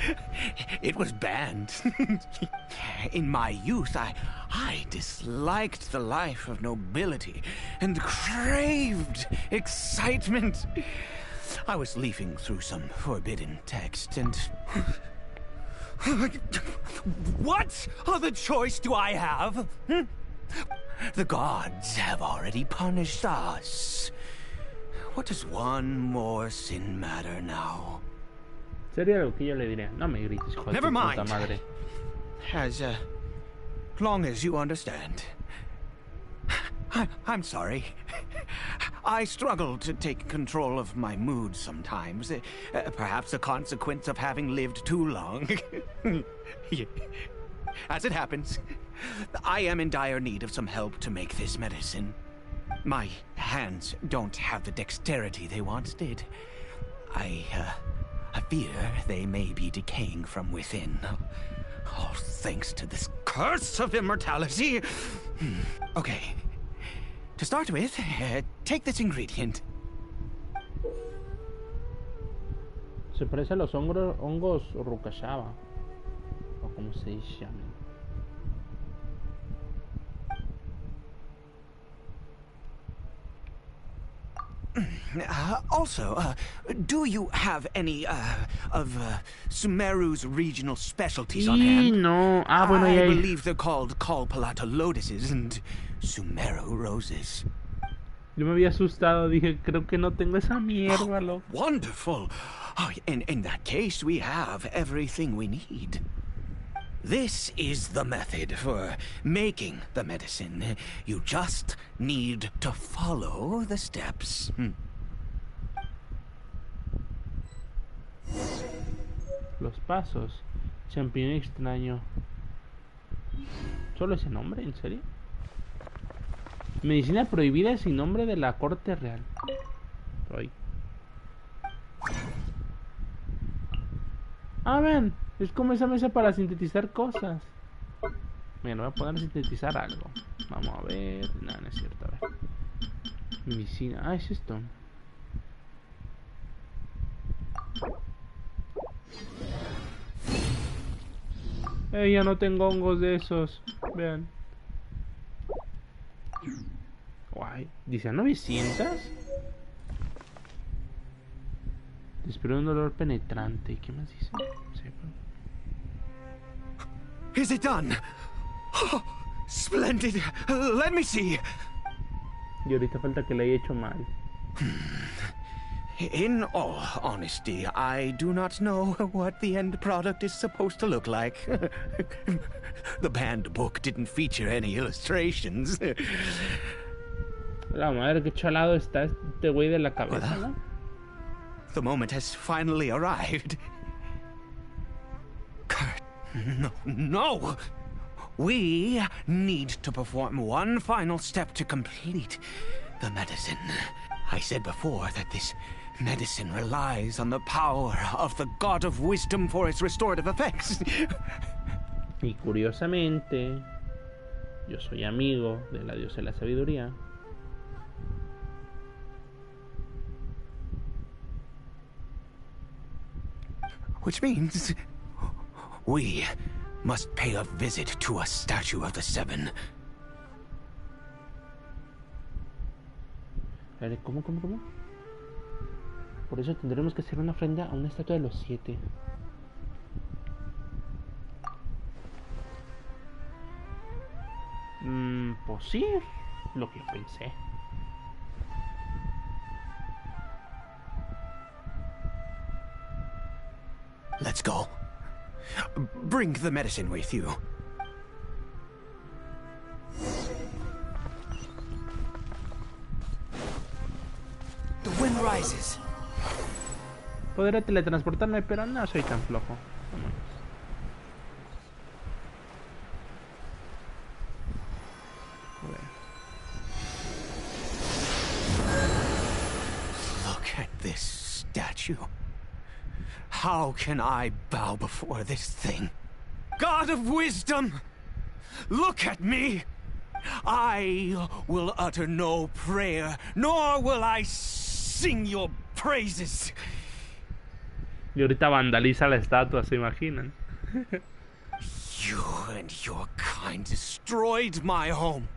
It was banned. In my youth, I disliked the life of nobility and craved excitement. I was leafing through some forbidden text and... What other choice do I have? The gods have already punished us. What does one more sin matter now? Sería algo que yo le diría. No me grites, hijo de Never tu puta mind. madre. As long as you understand. I'm sorry. I struggle to take control of my mood sometimes. Perhaps a consequence of having lived too long. As it happens, I am in dire need of some help to make this medicine. My hands don't have the dexterity they once did. I fear they may be decaying from within. All thanks to this curse of immortality. Okay. To start with, take this ingredient. Se parece a los hongos Rukashaba. O como se llaman. Also, do you have any of Sumeru's regional specialties on hand? No. Ah, bueno, I ya. believe they're called Kalpalata lotuses and Sumeru roses. Yo me había asustado. Dije, creo que no tengo esa mierda, loco. Wonderful. Oh, in that case, we have everything we need. This is the method for making the medicine. You just need to follow the steps. Los pasos. Champiñón extraño. ¿Solo ese nombre? ¿En serio? Medicina prohibida sin nombre de la corte real. Ay. Ah, ven. Es como esa mesa para sintetizar cosas. Mira, voy a poner a sintetizar algo. Vamos a ver. No, no es cierto. A ver. Medicina. Ah, es esto. Ya no tengo hongos de esos. Vean. Guay. Dice, ¿a 900? Espero un dolor penetrante. ¿Qué más dice? Sí, Is it done? Oh, splendid. Let me see. Y ahorita falta que le haya hecho mal. In all honesty, I do not know what the end product is supposed to look like. The banned book didn't feature any illustrations. La madre, qué chalado está este güey de la cabeza, ¿no? The moment has finally arrived. Kurt, no! We need to perform one final step to complete the medicine. I said before that this medicine relies on the power of the God of Wisdom for its restorative effects. Y curiosamente, yo soy amigo de la diosa de la sabiduría. Which means we must pay a visit to a statue of the Seven. ¿Cómo? Por eso tendremos que hacer una ofrenda a una estatua de los 7. Pues sí, lo que yo pensé. Let's go. Bring the medicine with you. The wind rises. Podré teletransportarme, pero no soy tan flojo. Look at this statue. How can I bow before this thing? God of wisdom! Look at me! I will utter no prayer, nor will I sing your praises. Y ahorita vandaliza la estatua, ¿se imaginan? You and your kind destroyed my home.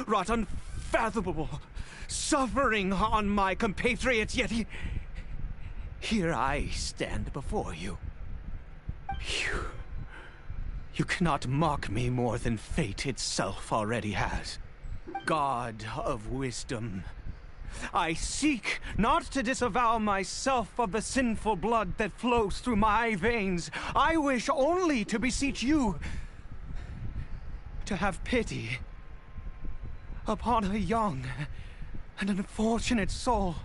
Wrought unfathomable suffering on my compatriots, yet here I stand before you. You cannot mock me more than fate itself already has. God of wisdom, I seek not to disavow myself of the sinful blood that flows through my veins. I wish only to beseech you to have pity upon a young and unfortunate soul.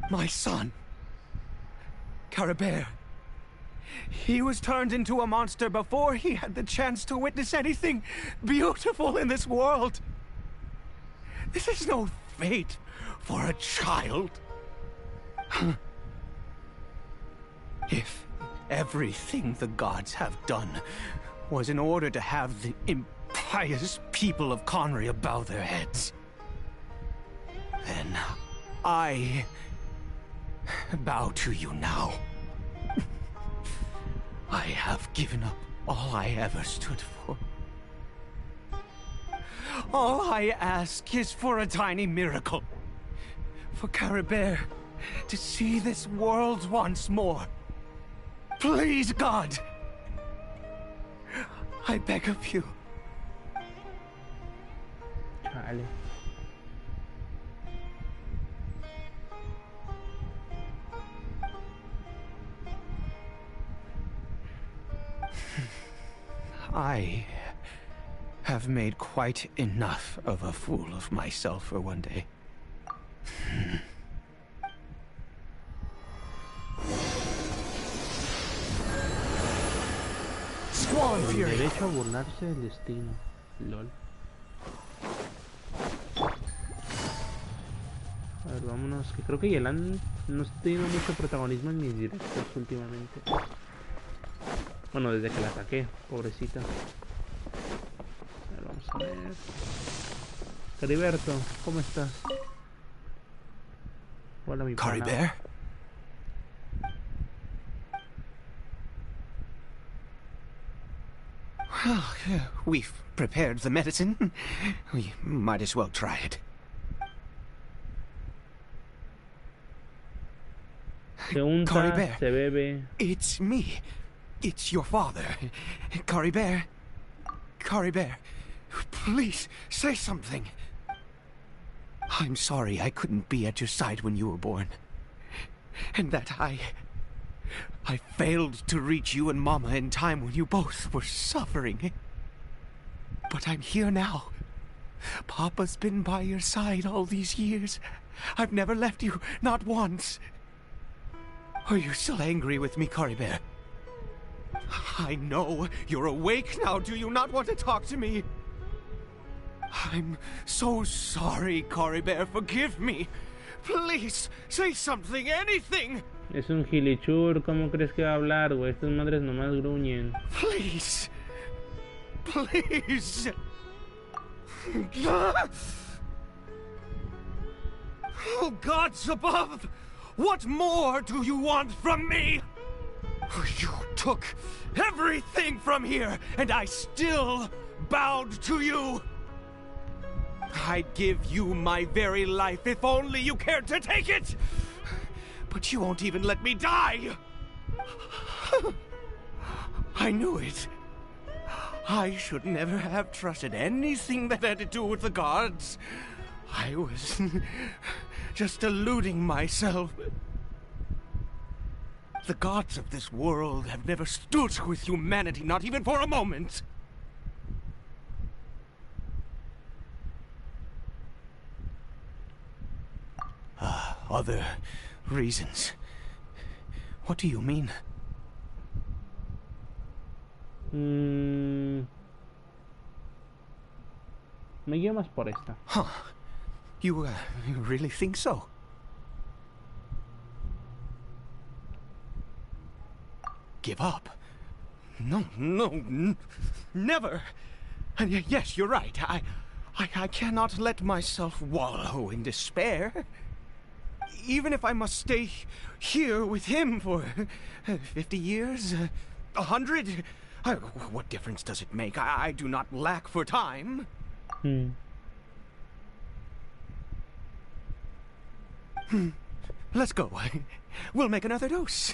My son, Caribert. He was turned into a monster before he had the chance to witness anything beautiful in this world. This is no fate for a child. If everything the gods have done was in order to have the impious people of Conria bow their heads, then I bow to you now. I have given up all I ever stood for. All I ask is for a tiny miracle. For Caribert to see this world once more. Please, God. I beg of you. Chale. I have made quite enough of a fool of myself for one day. Swan El Fury! derecho a burlarse del destino. LOL. A ver, vámonos. Que creo que Yelan no está teniendo mucho protagonismo en mis directos últimamente. Bueno, desde que la saqué, pobrecita. A ver, vamos a ver. Cariberto, ¿cómo estás? Hola, mi pana. Cariber? Well, we've prepared the medicine. We might as well try it. Se unta, Cariber. se bebe. It's me. It's your father. Cariber. Cariber. Please, say something. I'm sorry I couldn't be at your side when you were born. And that I failed to reach you and Mama in time when you both were suffering. But I'm here now. Papa's been by your side all these years. I've never left you, not once. Are you still angry with me, Cariber? I know you're awake now. Do you not want to talk to me? I'm so sorry, Cariber. Forgive me. Please, say something, anything. Es un gilichur, ¿cómo crees que va a hablar, güey? Estas madres nomás gruñen. Please. Please. Oh, gods above! What more do you want from me? You took everything from here, and I still bowed to you. I'd give you my very life if only you cared to take it. But you won't even let me die. I knew it. I should never have trusted anything that had to do with the gods. I was just deluding myself. The gods of this world have never stood with humanity, not even for a moment. Other reasons. What do you mean? Me guío más por esta. Huh. You really think so? Give up? No, never. And yes, you're right. I cannot let myself wallow in despair. Even if I must stay here with him for 50 years, 100, what difference does it make? I do not lack for time. Let's go. We'll make another dose.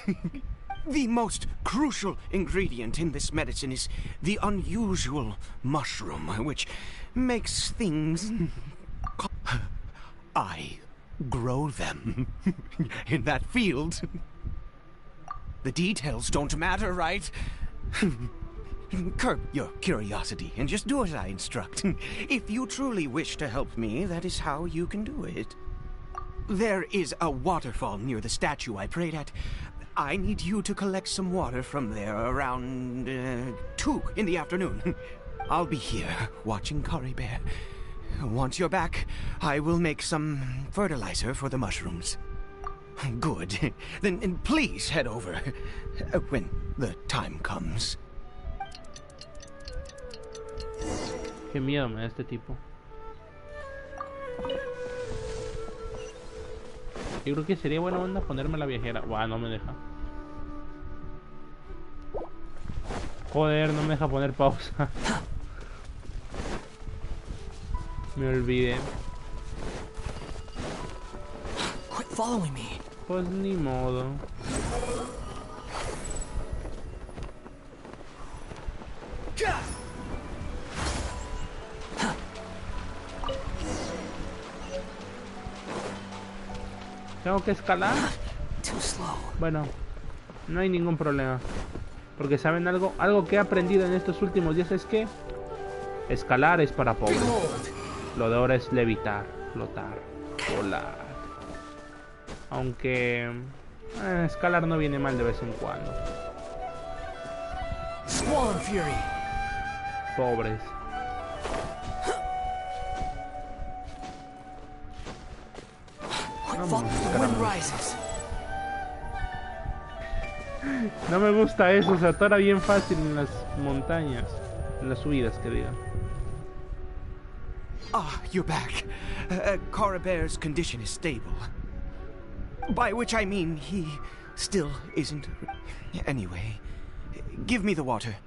The most crucial ingredient in this medicine is the unusual mushroom, which makes things... I grow them in that field. The details don't matter, right? Curb your curiosity and just do as I instruct. If you truly wish to help me, that is how you can do it. There is a waterfall near the statue I prayed at. I need you to collect some water from there around 2 in the afternoon. I'll be here watching Cariber. Once you're back, I will make some fertilizer for the mushrooms. Good. Then please head over when the time comes. Qué miedo me da este tipo. Yo creo que sería buena onda ponerme la viajera. Buah, no me deja. Joder, no me deja poner pausa. Me olvidé. Quit following me. Pues ni modo. ¿Tengo que escalar? Too slow. Bueno, no hay ningún problema. Porque saben algo que he aprendido en estos últimos días es que escalar es para pobres. Lo de ahora es levitar, flotar, volar. Aunque escalar no viene mal de vez en cuando. Pobres. No me gusta eso, se atora bien fácil en las montañas, en las subidas, que diga. Ah, you're back. Coriber's condition is stable. By which I mean he still isn't... Anyway, give me the water.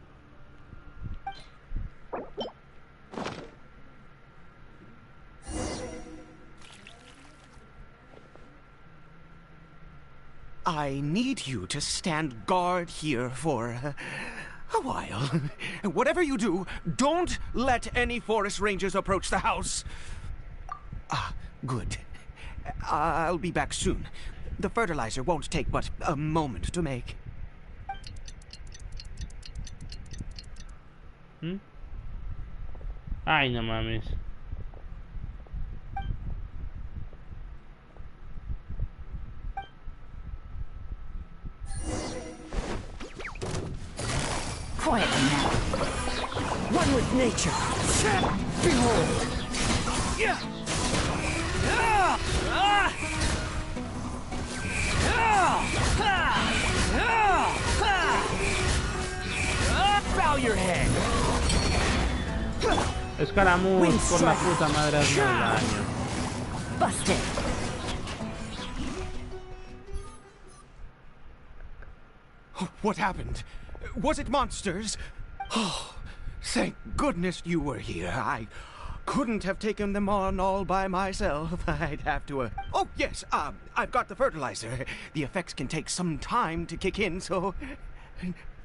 I need you to stand guard here for a while. Whatever you do, don't let any forest rangers approach the house. Ah, good. I'll be back soon. The fertilizer won't take but a moment to make. Ay, no mames. Quietly now. One with nature. Behold. Bow your head. Escaramuz, por la puta madre, hazme daño. Busted. What happened? Was it monsters? Oh, thank goodness you were here. I couldn't have taken them on all by myself. I'd have to... Oh, yes, I've got the fertilizer. The effects can take some time to kick in, so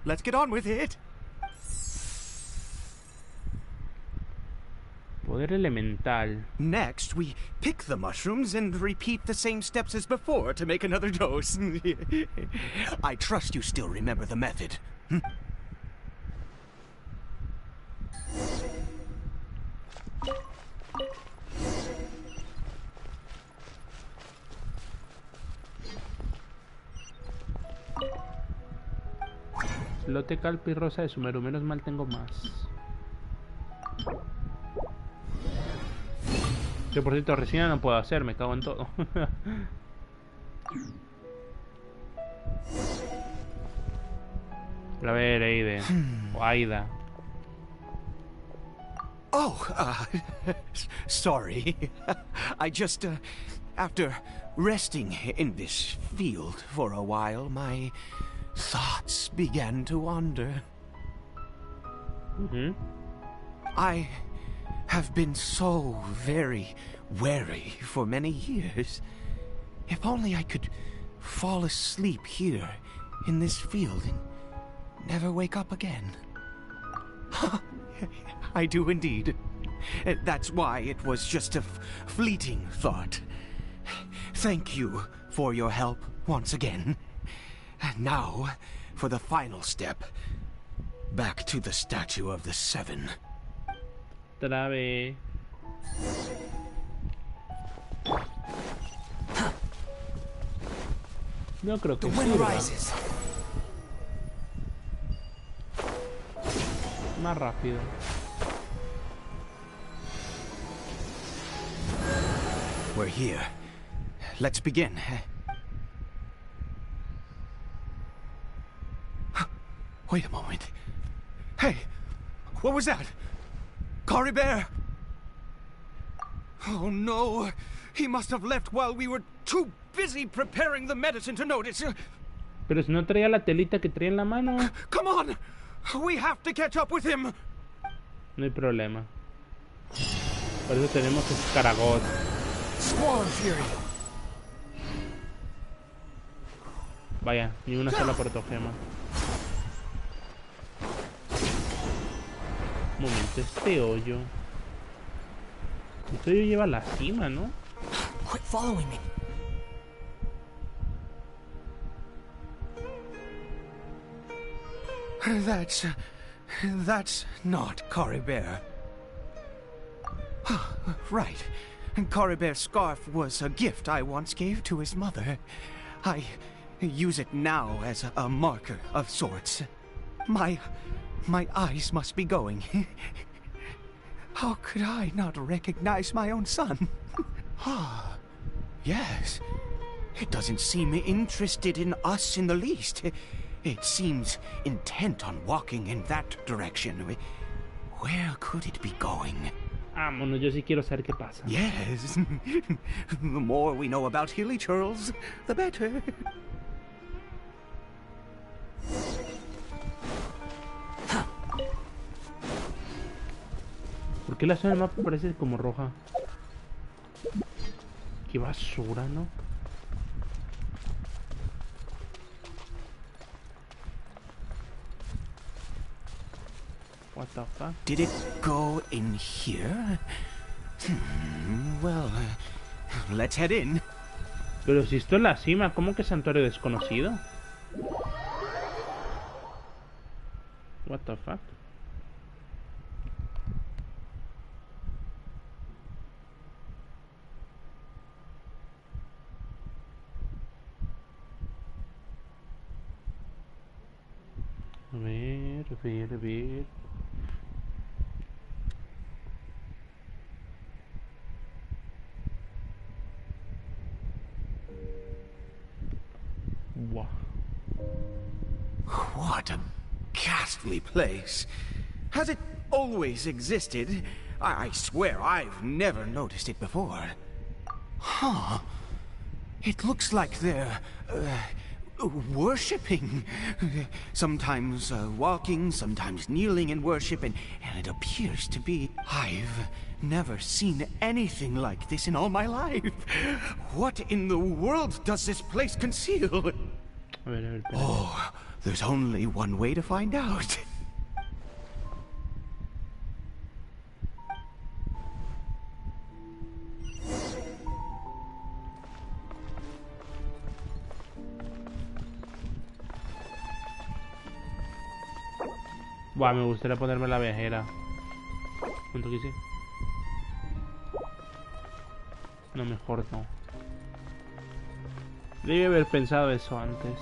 let's get on with it. Poder elemental. Next, we pick the mushrooms and repeat the same steps as before to make another dose. I trust you still remember the method. Lote calpi rosa de Sumeru, menos mal tengo más. Que por cierto, resina no puedo hacer, me cago en todo. A ver, Aiden. O Aida. Oh, sorry. I just, after resting in this field for a while, my thoughts began to wander. I have been so very wary for many years. If only I could fall asleep here in this field and never wake up again. I do indeed. That's why it was just a fleeting thought. Thank you for your help once again. And now, for the final step. Back to the statue of the Seven. Trave. No creo que sirva. Más rápido. We're here. Let's begin. Wait a moment. Hey, what was that? Coriber? Oh no, he must have left while we were too busy preparing the medicine to notice. Pero si no traía la telita que traía en la mano. Come on, we have to catch up with him. No hay problema. Por eso tenemos escaragos. Vaya, ni una sola protogema. Un momento, este hoyo. Este hoyo lleva a la cima, ¿no? Quit following me. That's not Coribert. Right. Coribert's scarf was a gift I once gave to his mother. I use it now as a marker of sorts. My eyes must be going. How could I not recognize my own son? Ah, yes. It doesn't seem interested in us in the least. It seems intent on walking in that direction. Where could it be going? Vámonos, yo sí quiero saber qué pasa. Yes. The more we know about Hilly Churls, the better. ¿Por qué la zona del mapa parece como roja? Qué basura, ¿no? What the fuck? Did it go in here? Well, let's head in. Pero si esto es la cima, ¿cómo que santuario desconocido? What the fuck? A ver. Wow. What a ghastly place. Has it always existed? I swear I've never noticed it before. Huh. It looks like they're worshipping. Sometimes walking, sometimes kneeling in worship, and it appears to be... I've never seen anything like this in all my life. What in the world does this place conceal? Oh, there's only one way to find out. Buah, me gustaría ponerme la viajera. ¿Cuánto quise? No, mejor no. Debí haber pensado eso antes.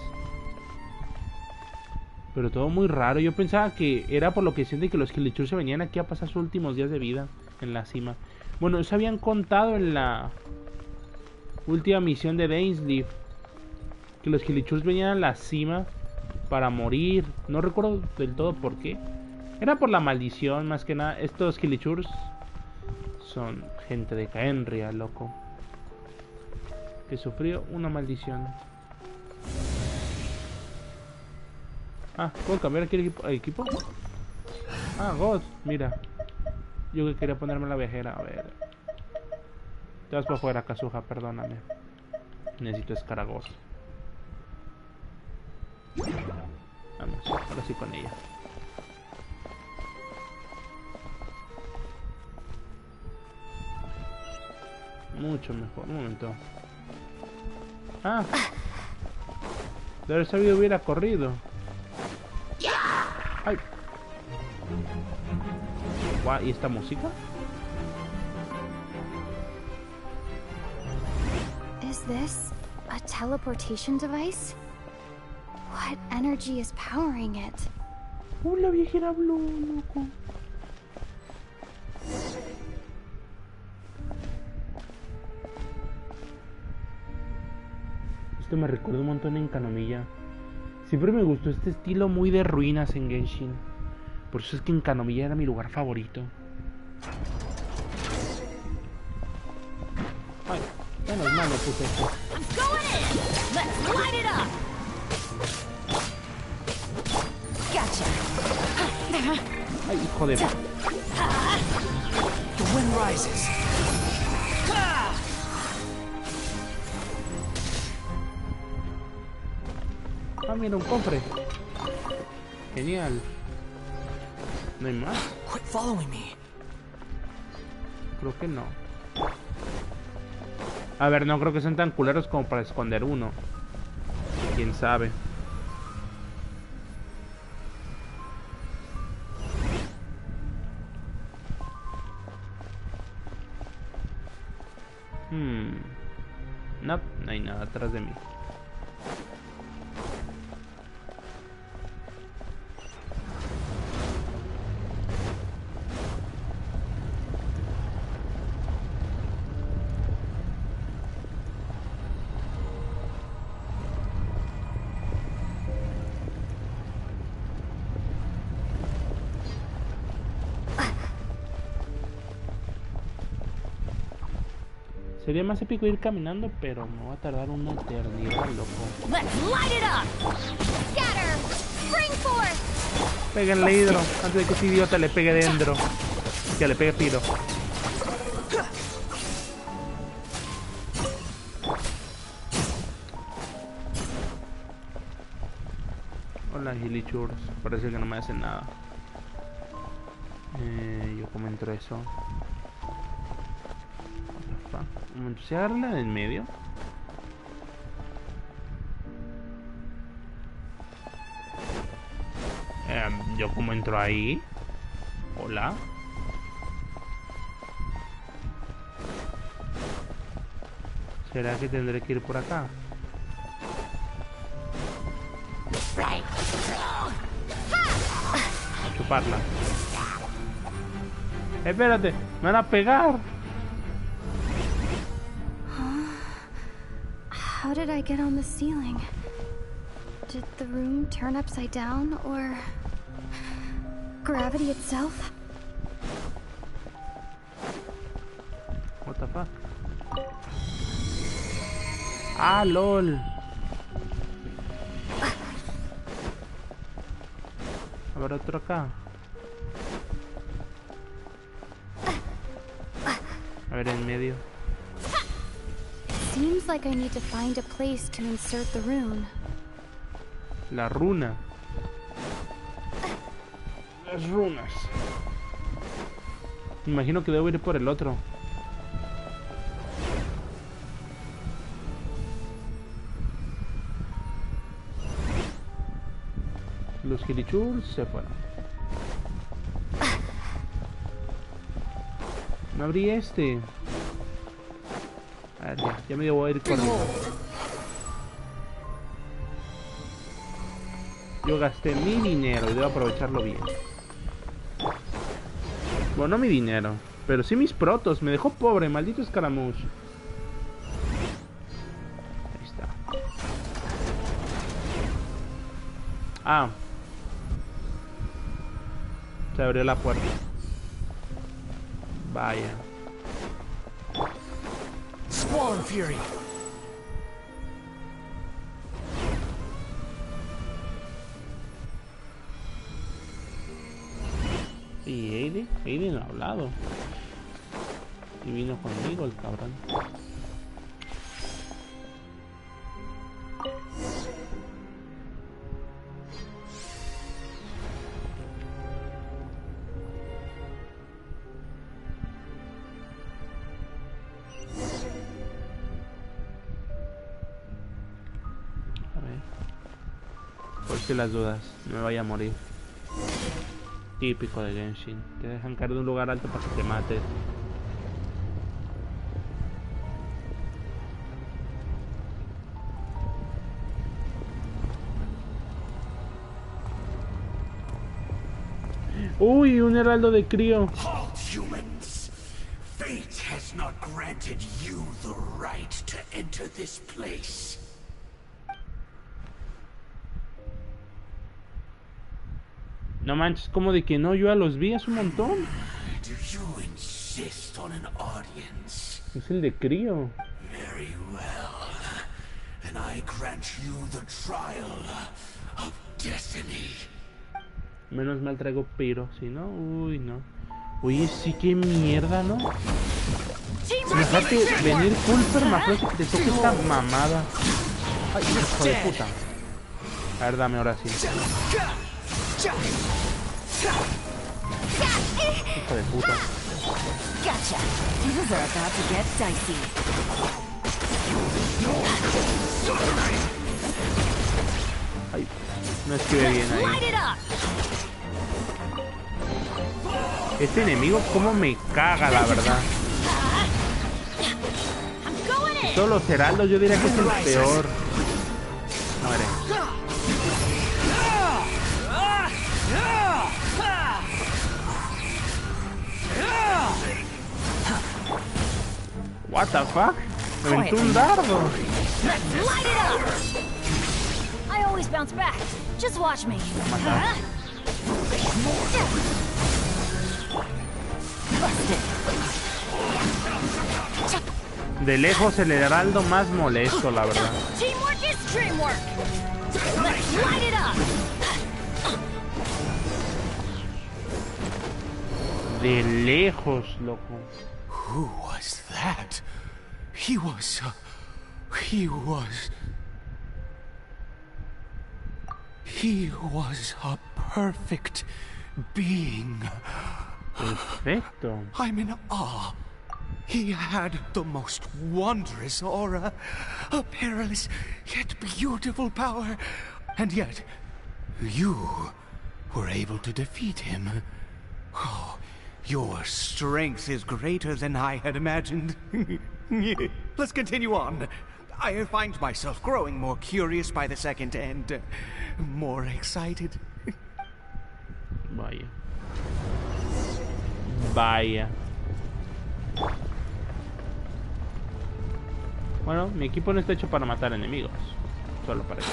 Pero todo muy raro. Yo pensaba que era por lo que sienten que los Kilichur se venían aquí a pasar sus últimos días de vida en la cima. Bueno, eso habían contado en la última misión de Dainslief, que los Kilichur venían a la cima para morir. No recuerdo del todo por qué. Era por la maldición, más que nada. Estos Kilichurs son gente de Caenria, loco, que sufrió una maldición. Ah, ¿puedo cambiar aquí el equipo? Ah, God, mira. Yo que quería ponerme la viajera. A ver. Te vas para afuera, Kazuha, perdóname. Necesito escaragos. Vamos, ahora sí con ella. Mucho mejor, un momento. Ah, de haber sabido hubiera corrido. Ay. Guau, ¿y esta música? Is this a teleportation device? What energy is powering it? La viejera habló, loco. Esto me recuerda un montón en Kanomiya. Siempre me gustó este estilo muy de ruinas en Genshin. Por eso es que en Kanomiya era mi lugar favorito. Ay, menos mal me puse esto. Ay, hijo de... The wind rises. Ah, mira, un cofre. Genial. ¿No hay más? Quit following me. Creo que no. A ver, no creo que sean tan culeros como para esconder uno. Quién sabe. No, no hay nada atrás de mí. Sería más épico ir caminando, pero me va a tardar una eternidad, loco. Péguenle hidro, antes de que ese idiota le pegue dentro. Que le pegue piro. Hola, gilichurs. Parece que no me hacen nada. Yo como entro eso. Un momento, ¿se agarra la del medio? ¿Yo cómo entro ahí? Hola. ¿Será que tendré que ir por acá? A chuparla. Espérate, me van a pegar. How did I get on the ceiling? Did the room turn upside down, or gravity itself? What the fuck? Ah, lol. ¿Habrá otro acá? A ver, en medio. Seems like I need to find a place to insert the rune. La runa. Las runas. Me imagino que debo ir por el otro. Los gilichurs se fueron. No abrí este. A ver, ya me voy a ir corriendo. Yo gasté mi dinero y debo aprovecharlo bien. Bueno, no mi dinero, pero sí mis protos. Me dejó pobre, maldito escaramuz. Ahí está. Ah. Se abrió la puerta. Vaya. Squall Fury. ¿Y Aiden? Aiden no ha hablado. Y vino conmigo el cabrón. Por si las dudas, no me vaya a morir. Típico de Genshin. Te dejan caer de un lugar alto para que te mates. Uy, un heraldo de crío. Halt, humans. Fate has not granted you the right to enter this place. No manches, como de que no, yo ya los vi hace un montón. Do you insist on an audience? Es el de crío. Very well. Then I grant you the trial of destiny. Menos mal traigo piro, si no, uy, no. Oye, sí, qué mierda, ¿no? Dejate venir full permafrost que te toque esta mamada. Ay, hijo de puta. A ver, dame ahora sí. Hijo de puta. Gotcha. Things are about to get dicey. Ay, no esquivé bien ahí. Este enemigo como me caga, la verdad. Todos los heraldos yo diría que es el peor. Muere. What the fuck? Me aventó un dardo. Let's light it up. I always bounce back. Just watch me. De lejos el heraldo más molesto, la verdad. Teamwork is dreamwork. Let's light it up. De lejos, loco. Who was that? He was a perfect being. Perfecto. I'm in awe. He had the most wondrous aura, a perilous yet beautiful power, and yet you were able to defeat him. Oh, your strength is greater than I had imagined. Let's continue on. I find myself growing more curious by the second and more excited. Vaya. Vaya. Bueno, mi equipo no está hecho para matar enemigos. Solo para eso.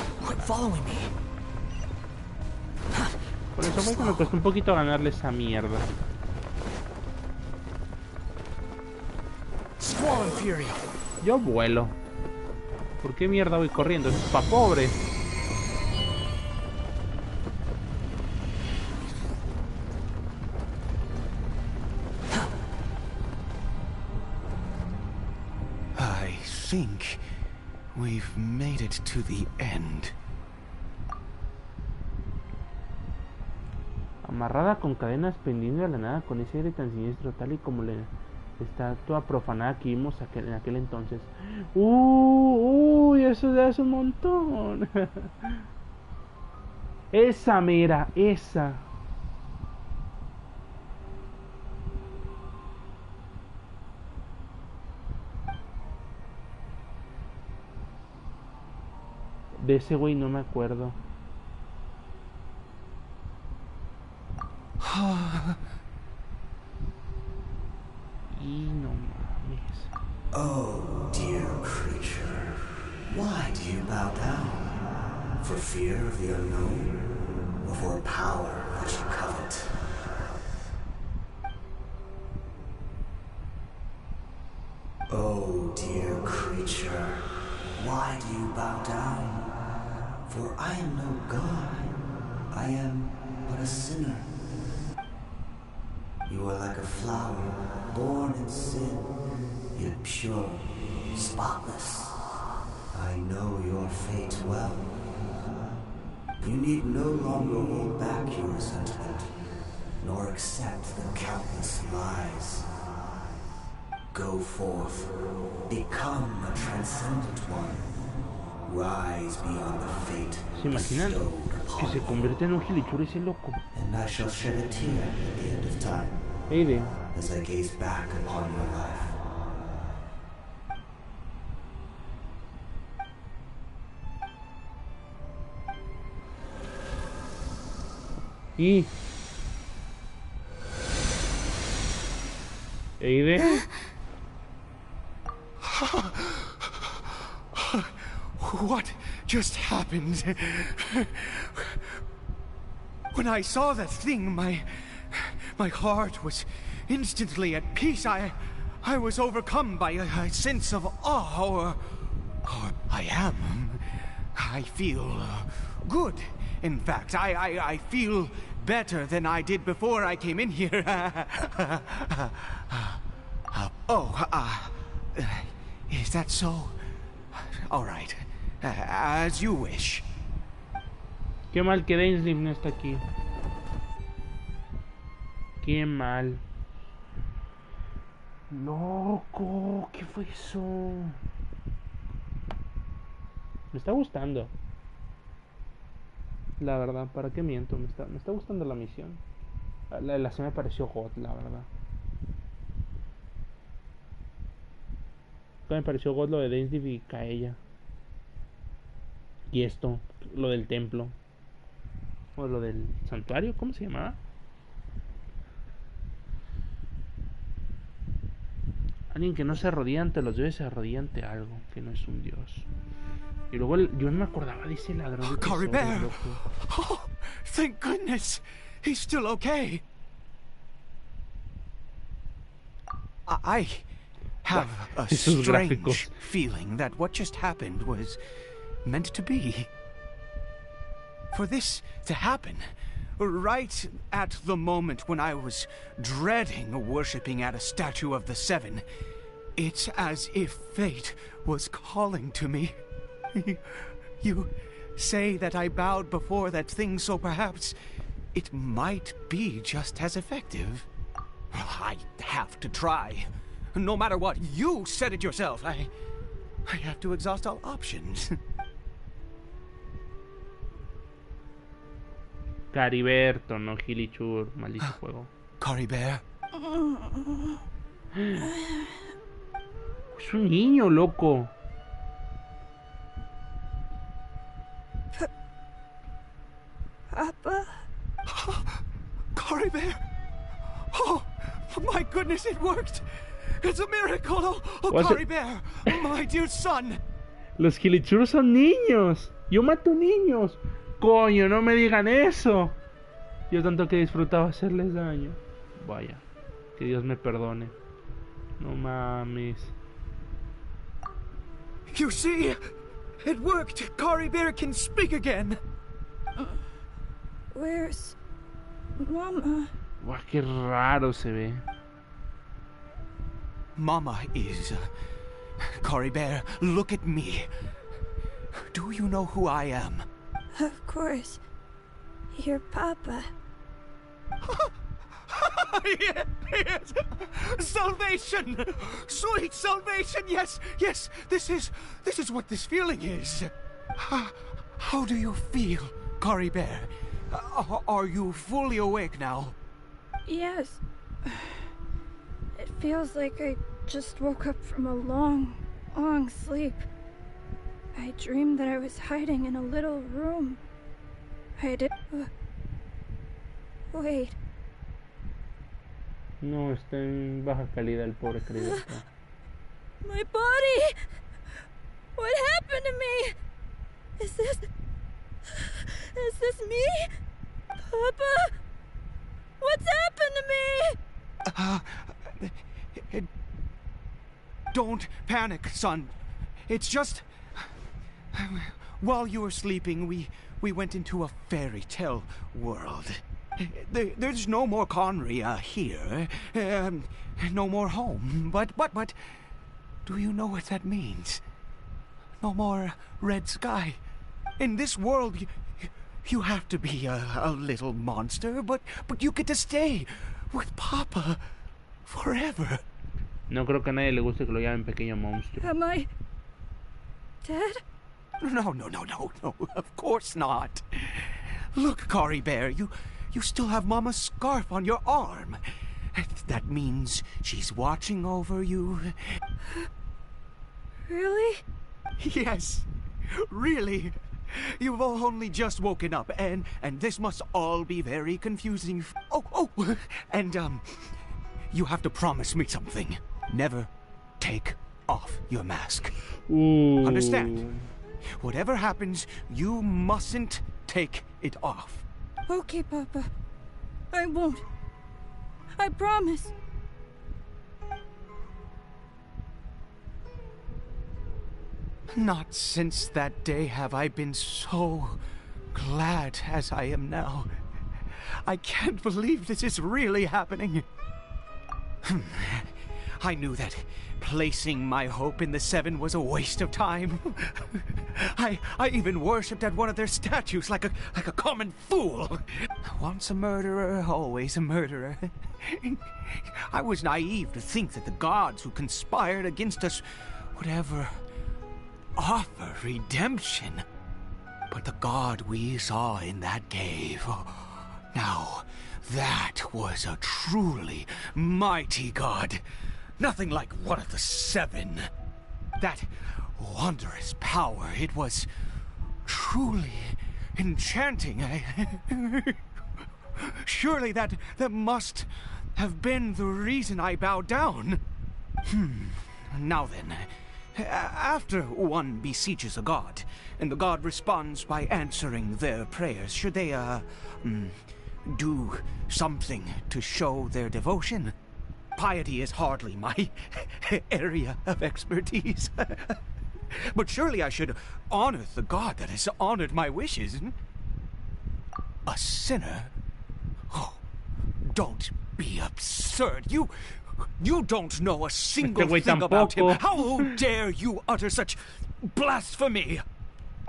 Por eso fue que me costó un poquito ganarle esa mierda. Yo vuelo. ¿Por qué mierda voy corriendo? Eso es pa' pobre. I think we've made it to the end. Amarrada con cadenas pendiendo de la nada con ese aire tan siniestro, tal y como la estatua profanada que vimos en aquel entonces. Uy, eso ya es un montón. Esa mira, esa. De ese güey no me acuerdo. Y no mames. Oh, dear creature, why do you bow down? For fear of the unknown, or for power that you covet? Oh, dear creature, why do you bow down? For I am no god, I am but a sinner. You are like a flower, born in sin, yet pure, spotless. I know your fate well. You need no longer hold back your resentment, nor accept the countless lies. Go forth, become a transcendent one. Rise beyond the fate ¿Se imaginan que se convierte en un gilichurro ese loco? And I shall shed a tear at the end of time. Maybe. As I gaze back upon your life. Y Aide. What just happened? When I saw that thing, my heart was instantly at peace. I was overcome by a sense of awe, or I am. I feel good. In fact, I feel better than I did before I came in here. Is that so? All right. As you wish. Qué mal que Dainslief no está aquí. Qué mal. Loco, ¿qué fue eso? Me está gustando. La verdad, ¿para qué miento? Me está gustando la misión. La acción me pareció hot, la verdad. Que me pareció God lo de Dainslief y Kaella. Y esto, lo del templo. O lo del santuario, ¿cómo se llamaba? Alguien que no se arrodilla ante los dioses, se arrodilla ante algo que no es un dios. Y luego yo no me acordaba de ese ladrón de tesoros, loco. Oh, thank goodness. He's still okay. I have a strange feeling that what just happened was meant to be. For this to happen, right at the moment when I was dreading worshipping at a statue of the Seven, it's as if fate was calling to me. You say that I bowed before that thing, so perhaps it might be just as effective. Well, I have to try. No matter what, you said it yourself. I have to exhaust all options. Cariberto, no Gilichur, maldito juego. Caribert. Es un niño, loco. Papa? Caribert? Oh, my goodness, it worked! It's a miracle! Oh, Caribert, my dear son! Los Gilichur son niños. Yo mato niños. Coño, no me digan eso. Yo tanto que disfrutaba hacerles daño. Vaya, que Dios me perdone. No mames. You see, it worked. Caribert can speak again. Where's Mama? Guau, qué raro se ve. Mama is... Caribert, look at me. Do you know who I am? Of course. Your papa. Yes! Salvation! Sweet salvation! Yes, yes! This is what this feeling is. How do you feel, Caribert? Are you fully awake now? Yes. It feels like I just woke up from a long, long sleep. I dreamed that I was hiding in a little room. I did... Wait. No, está en baja calidad el pobre Cariberto. My body! What happened to me? Is this me? Papa? What's happened to me? Don't panic, son. It's just... While you were sleeping, we went into a fairy tale world. There's no more Conria here. No more home. But... Do you know what that means? No more red sky. In this world, you have to be a little monster, but you get to stay with Papa forever. No creo que a nadie le guste que lo llamen pequeño monstruo. Am I dead? No, of course not. Look, Caribert, you still have Mama's scarf on your arm. That means she's watching over you. Really? Yes, really. You've only just woken up, and this must all be very confusing. Oh, and you have to promise me something. Never take off your mask. Ooh. Understand? Whatever happens, you mustn't take it off. Okay, Papa. I won't. I promise. Not since that day have I been so glad as I am now. I can't believe this is really happening. I knew that placing my hope in the Seven was a waste of time. I even worshipped at one of their statues like a common fool. Once a murderer, always a murderer. I was naive to think that the gods who conspired against us would ever offer redemption. But the god we saw in that cave, now that was a truly mighty god. Nothing like one of the Seven. That wondrous power, it was truly enchanting. Surely that must have been the reason I bowed down. Now then, after one beseeches a god, and the god responds by answering their prayers, should they, do something to show their devotion? Piety is hardly my area of expertise. But surely I should honor the god that has honored my wishes. A sinner? Oh, don't be absurd. You don't know a single thing about him. How dare you utter such blasphemy?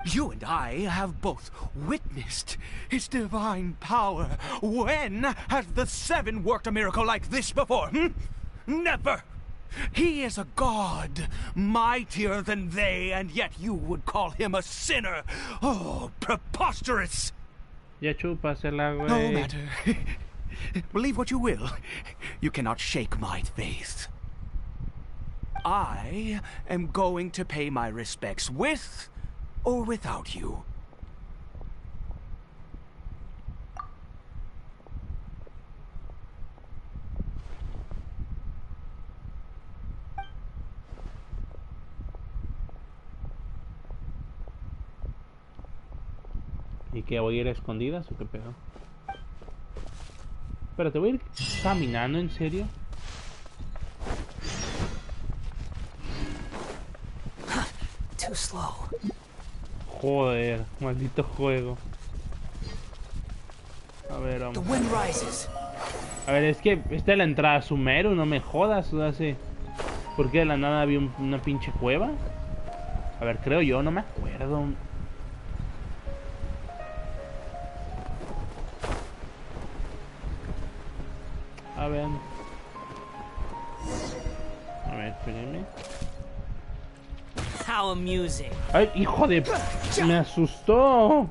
You and I have both witnessed his divine power. When has the Seven worked a miracle like this before? Never! He is a god, mightier than they, and yet you would call him a sinner. Oh, preposterous! Ya chúpasela, güey. No matter. Believe what you will. You cannot shake my faith. I am going to pay my respects with or without you. ¿Y qué, voy a ir a escondidas o qué pedo? Espérate, voy a ir caminando, ¿en serio? Too slow. Joder, maldito juego. A ver, vamos. A ver, es que esta es la entrada a Sumeru, no me jodas, o sea, ¿por qué de la nada había una pinche cueva? A ver, creo yo, no me acuerdo. A ver, espérenme. How amusing. Ay, hijo de... Me asustó.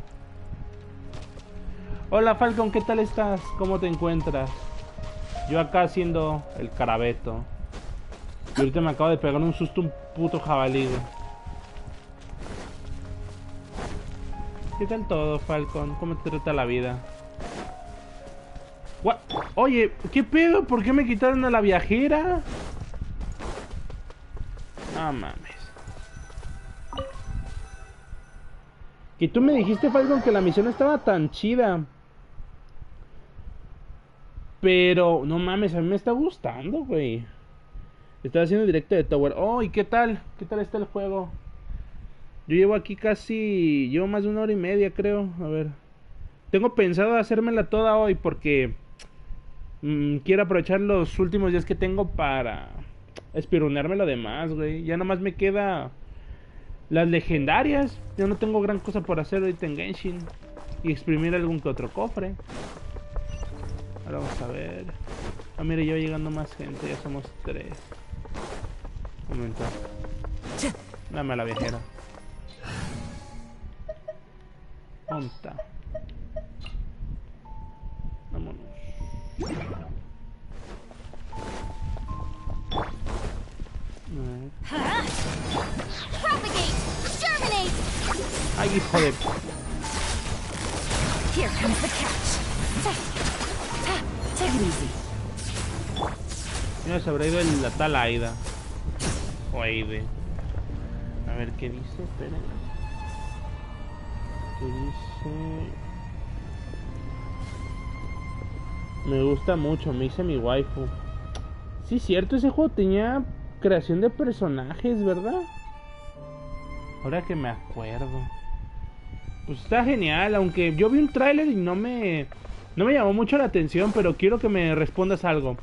Hola, Falcon, ¿qué tal estás? ¿Cómo te encuentras? Yo acá haciendo el carabeto. Y ahorita me acabo de pegar un susto un puto jabalí. ¿Qué tal todo, Falcon? ¿Cómo te trata la vida? What? Oye, ¿qué pedo? ¿Por qué me quitaron a la viajera? No mames. Que tú me dijiste, Falcon, que la misión estaba tan chida. Pero, no mames, a mí me está gustando, güey. Estaba haciendo directo de Tower. Oh, ¿y qué tal? ¿Qué tal está el juego? Yo llevo aquí casi... Llevo más de 1 hora y media, creo. A ver. Tengo pensado hacérmela toda hoy porque... quiero aprovechar los últimos días que tengo para... espironearme lo demás, güey. Ya nomás me queda... las legendarias. Yo no tengo gran cosa por hacer ahorita en Genshin. Y exprimir algún que otro cofre. Ahora vamos a ver. Ah, mire, ya va llegando más gente. Ya somos 3. Un momento. Dame a la viajera. ¿Dónde está? Vámonos. Propagate! Germinate! Ay, hijo de... Here comes the catch. Take it easy. Mira, se habrá ido la tal Aida. O Aide. A ver qué dice, esperen. ¿Qué dice? Me gusta mucho, me hice mi waifu. Sí, cierto, ese juego tenía creación de personajes, ¿verdad? Ahora que me acuerdo. Pues está genial, aunque yo vi un tráiler y no me llamó mucho la atención, pero quiero que me respondas algo.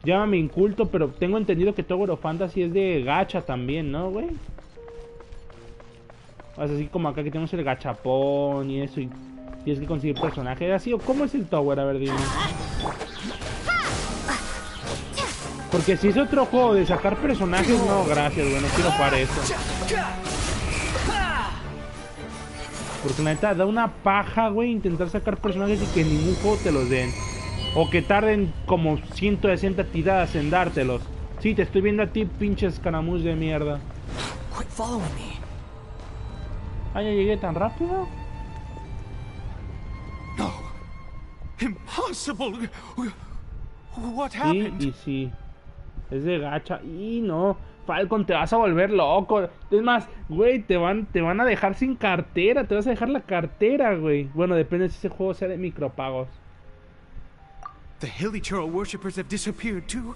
Llámame inculto, pero tengo entendido que Tower of Fantasy es de gacha también, ¿no, güey? O sea, así como acá que tenemos el gachapón y eso, y tienes que conseguir personajes así, o ¿cómo es el Tower? A ver, dime. Porque si es otro juego de sacar personajes, no, gracias, güey, no quiero jugar eso. Porque la neta da una paja, güey, intentar sacar personajes y que ningún juego te los den. O que tarden como 160 tiradas en dártelos. Sí, te estoy viendo a ti, pinches escaramuz de mierda. following me. Ah, ya llegué tan rápido. No. Impossible. What Sí, happened? y sí. Es de gacha. Y no. Falcon, te vas a volver loco. Es más, güey, te van a dejar sin cartera. Te vas a dejar la cartera, güey. Bueno, depende si ese juego sea de micropagos. The Hilichurl worshippers have disappeared too.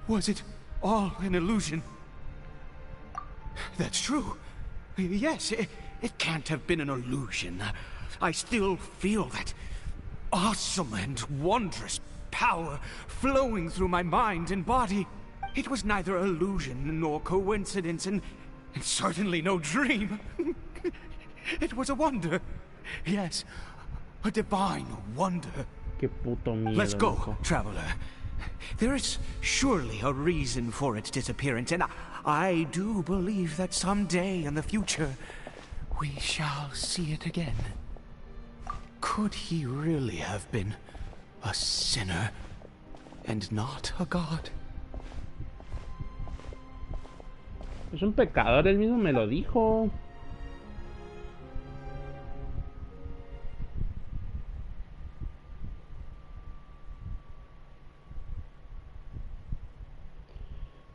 Was it all an illusion? That's true. Yes, it can't have been an illusion. I still feel that awesome and wondrous power flowing through my mind and body. It was neither illusion nor coincidence, and certainly no dream. It was a wonder. Yes, a divine wonder. Qué puto miedo. Let's go, loco. traveler. There is surely a reason for its disappearance, and I do believe that someday in the future we shall see it again. Could he really have been a sinner and not a god? Es un pecador, él mismo me lo dijo.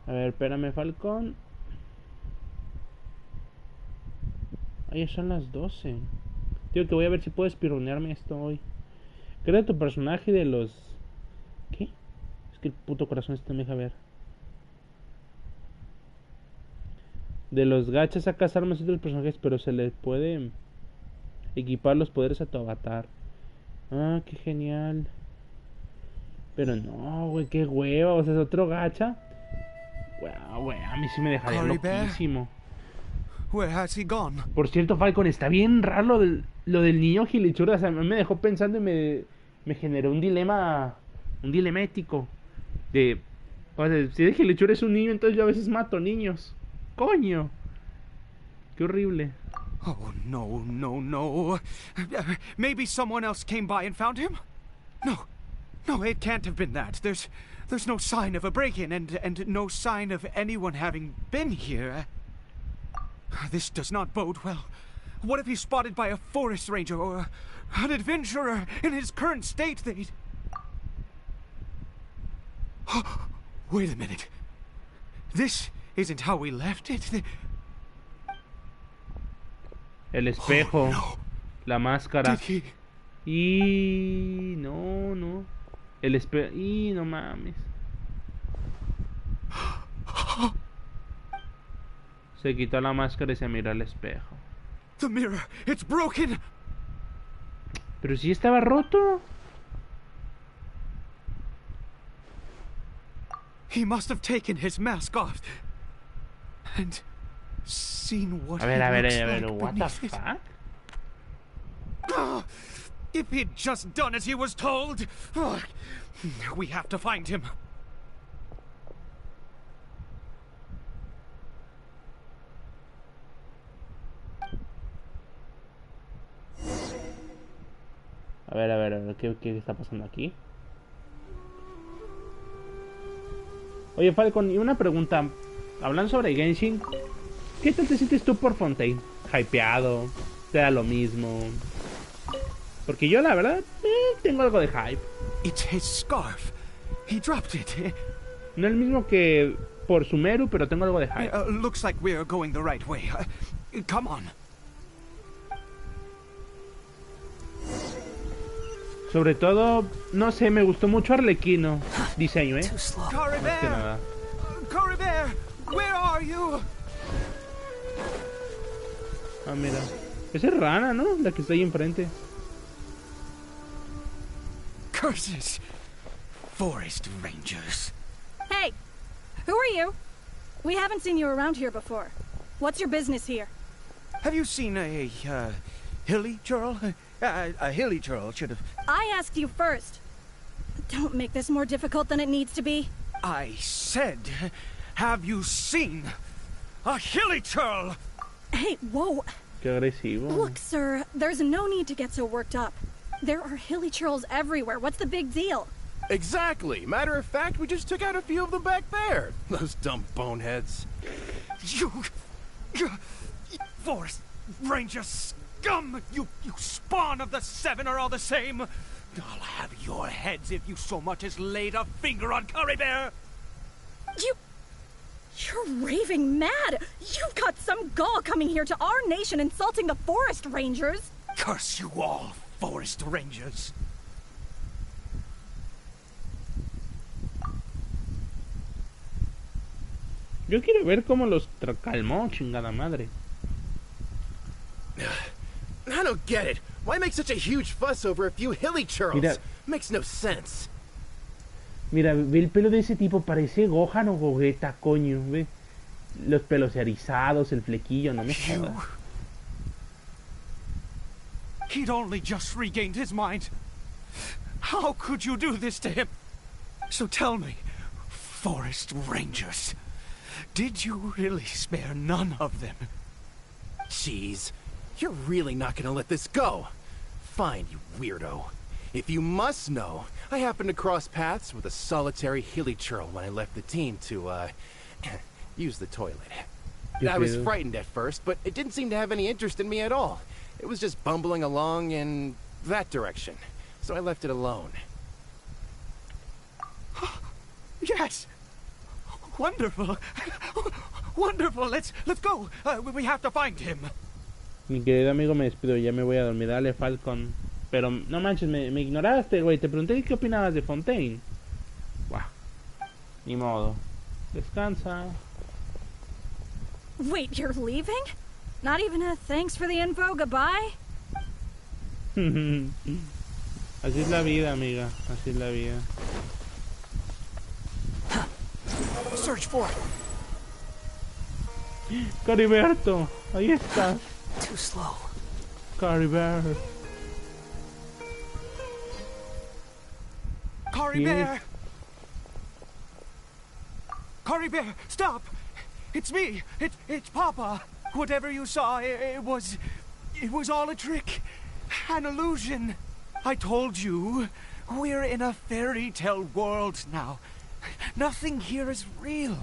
A ver, espérame, Falcón. Ay, ya son las 12. Tío, que voy a ver si puedo espironearme esto hoy. Crea tu personaje de los... ¿Qué? Es que el puto corazón este me deja ver. De los gachas sacas armas y otros personajes, pero se les puede equipar los poderes a tu avatar. Ah, qué genial. Pero no, güey, qué hueva. O sea, es otro gacha. Güey, a mí sí me dejaría loquísimo. Where has he gone? Por cierto, Falcon, está bien raro lo del niño gilichurra. O sea, me dejó pensando y me generó un dilema ético. O sea, si el gilichurra es un niño, entonces yo a veces mato niños. ¡Coño! ¡Qué horrible! Oh, no. Maybe someone else came by and found him? No, it can't have been that. There's no sign of a break-in and no sign of anyone having been here. This does not bode well. What if he's spotted by a forest ranger or an adventurer in his current state? Wait a minute. This isn't how we left it. El espejo. Oh, no. La máscara. Did he... Y... No. El espejo... Y no mames. Se quitó la máscara y se miró al espejo. The mirror, it's broken. Pero si estaba roto. He must have taken his mask off and seen what A ver, like what the fuck? If he'd just done as he was told. We have to find him. A ver, ¿qué está pasando aquí? Oye, Falcon, y una pregunta. Hablando sobre Genshin, ¿qué tal te sientes tú por Fontaine? ¿Hypeado? ¿Te da lo mismo? Porque yo, la verdad, tengo algo de hype. It's his scarf. He dropped it. No el mismo que por Sumeru, pero tengo algo de hype. Looks like we're going the right way. Come on. Sobre todo, no sé, me gustó mucho Arlequino. Diseño, Más que nada. Coribert, where are you? Ah, mira. Esa es Rana, ¿no? La que está ahí enfrente. Curses. Forest rangers. Hey! Who are you? We haven't seen you around here before. What's your business here? Have you seen a Hilichurl? A Hilichurl should have... I asked you first. Don't make this more difficult than it needs to be. I said, have you seen a Hilichurl? Hey, whoa. Qué agresivo. Look, sir, there's no need to get so worked up. There are Hilichurls everywhere. What's the big deal? Exactly. Matter of fact, we just took out a few of them back there. Those dumb boneheads. You Forest Ranger scum! You spawn of the Seven are all the same! I'll have your heads if you so much as laid a finger on Curry Bear! You're raving mad! You've got some gall coming here to our nation insulting the Forest Rangers! Curse you all, Forest Rangers! Yo quiero ver cómo los calmó, chingada madre. I don't get it. Why make such a huge fuss over a few hilly churls? Mira, makes no sense. Mira, ve el pelo de ese tipo, parece Gohan o Gogeta, coño, ve. Los pelos erizados, el flequillo, no me jodas. He'd only just regained his mind. How could you do this to him? So tell me, Forest Rangers, did you really spare none of them? Jeez, you're really not gonna let this go. Fine, you weirdo. If you must know, I happened to cross paths with a solitary hilly churl when I left the team to, use the toilet. I was frightened at first, but it didn't seem to have any interest in me at all. It was just bumbling along in that direction, so I left it alone. Yes! Wonderful! Wonderful! Let's go! We have to find him! Mi querido amigo, me despido, ya me voy a dormir. Dale, Falcon. Pero no manches, me ignoraste, güey. Te pregunté qué opinabas de Fontaine. Buah. Ni modo. Descansa. Wait, you're leaving? Not even a thanks for the info, goodbye? Así es la vida, amiga. Así es la vida. Search for it. Cariberto, ahí está. Too slow. Cariber. Curry Bear! Curry Bear, stop! It's me! It's Papa! Whatever you saw, it was all a trick. An illusion. I told you, we're in a fairy tale world now. Nothing here is real.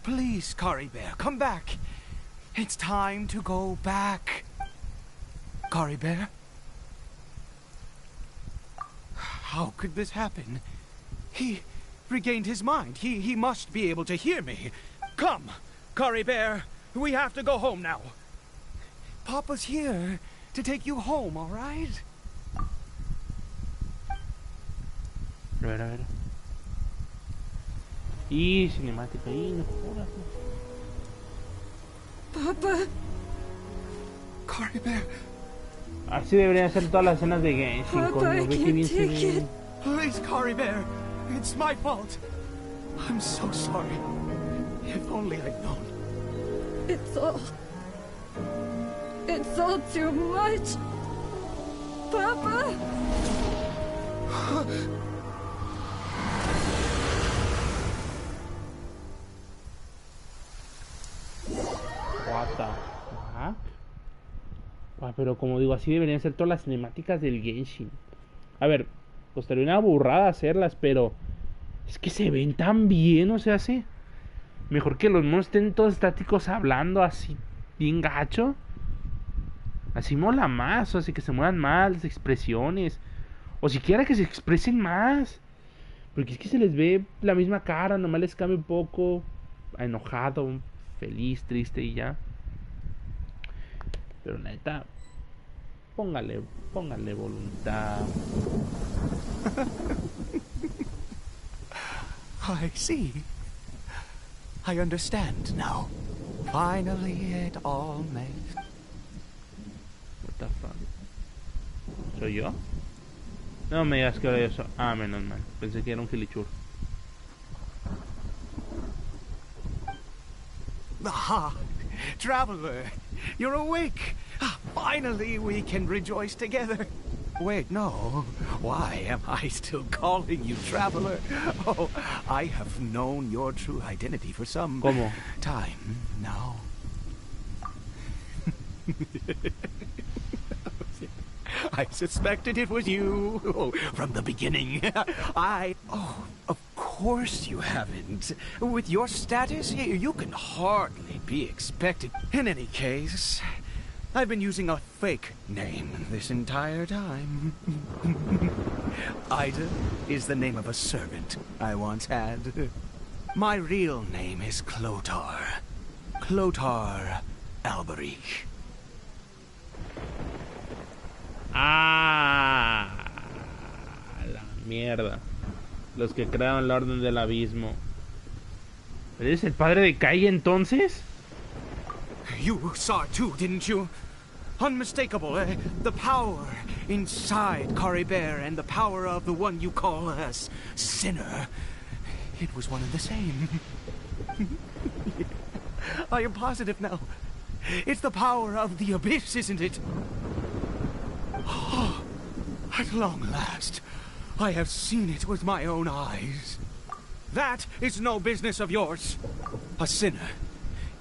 Please, Curry Bear, come back. It's time to go back. Curry Bear? How could this happen? He regained his mind. He must be able to hear me. Come, Curry Bear. We have to go home now. Papa's here to take you home, all right? A ver. Y cinemática. Y no jodas. Papa. Curry Bear. Así deberían ser todas las escenas de Genshin, coño. Ve que bien se ve. Please, Curry Bear. It's my fault. I'm so sorry. If only I'd known. It's all too much. Papa. What the fuck? Pero como digo, así deberían ser todas las cinemáticas del Genshin. A ver, costaría una burrada hacerlas, pero es que se ven tan bien, o sea, sí. Mejor que los monos estén todos estáticos hablando así, bien gacho. Así mola más, o así que se muevan más las expresiones. O siquiera que se expresen más. Porque es que se les ve la misma cara, nomás les cambia un poco. Enojado, feliz, triste y ya. Pero neta, póngale voluntad. I see. I understand now. Finally, it all makes... What the fuck? ¿Soy yo? No me digas que ahora yo soy... Ah, menos mal. Pensé que era un gilichur. Ah, Traveler, you're awake. Finally, we can rejoice together. Wait, no. Why am I still calling you Traveler? Oh, I have known your true identity for some time now. I suspected it was you from the beginning. Oh, of course you haven't. With your status, you can hardly be expected. In any case, I've been using a fake name this entire time. Ida is the name of a servant I once had. My real name is Clotar. Clotar Alberich. Ah, la mierda. Los que crearon la Orden del Abismo. ¿Eres el padre de Kai entonces? You saw it too, didn't you? Unmistakable, the power inside Caribert and the power of the one you call a sinner. It was one and the same. I am positive now. It's the power of the abyss, isn't it? Oh, at long last, I have seen it with my own eyes. That is no business of yours. A sinner.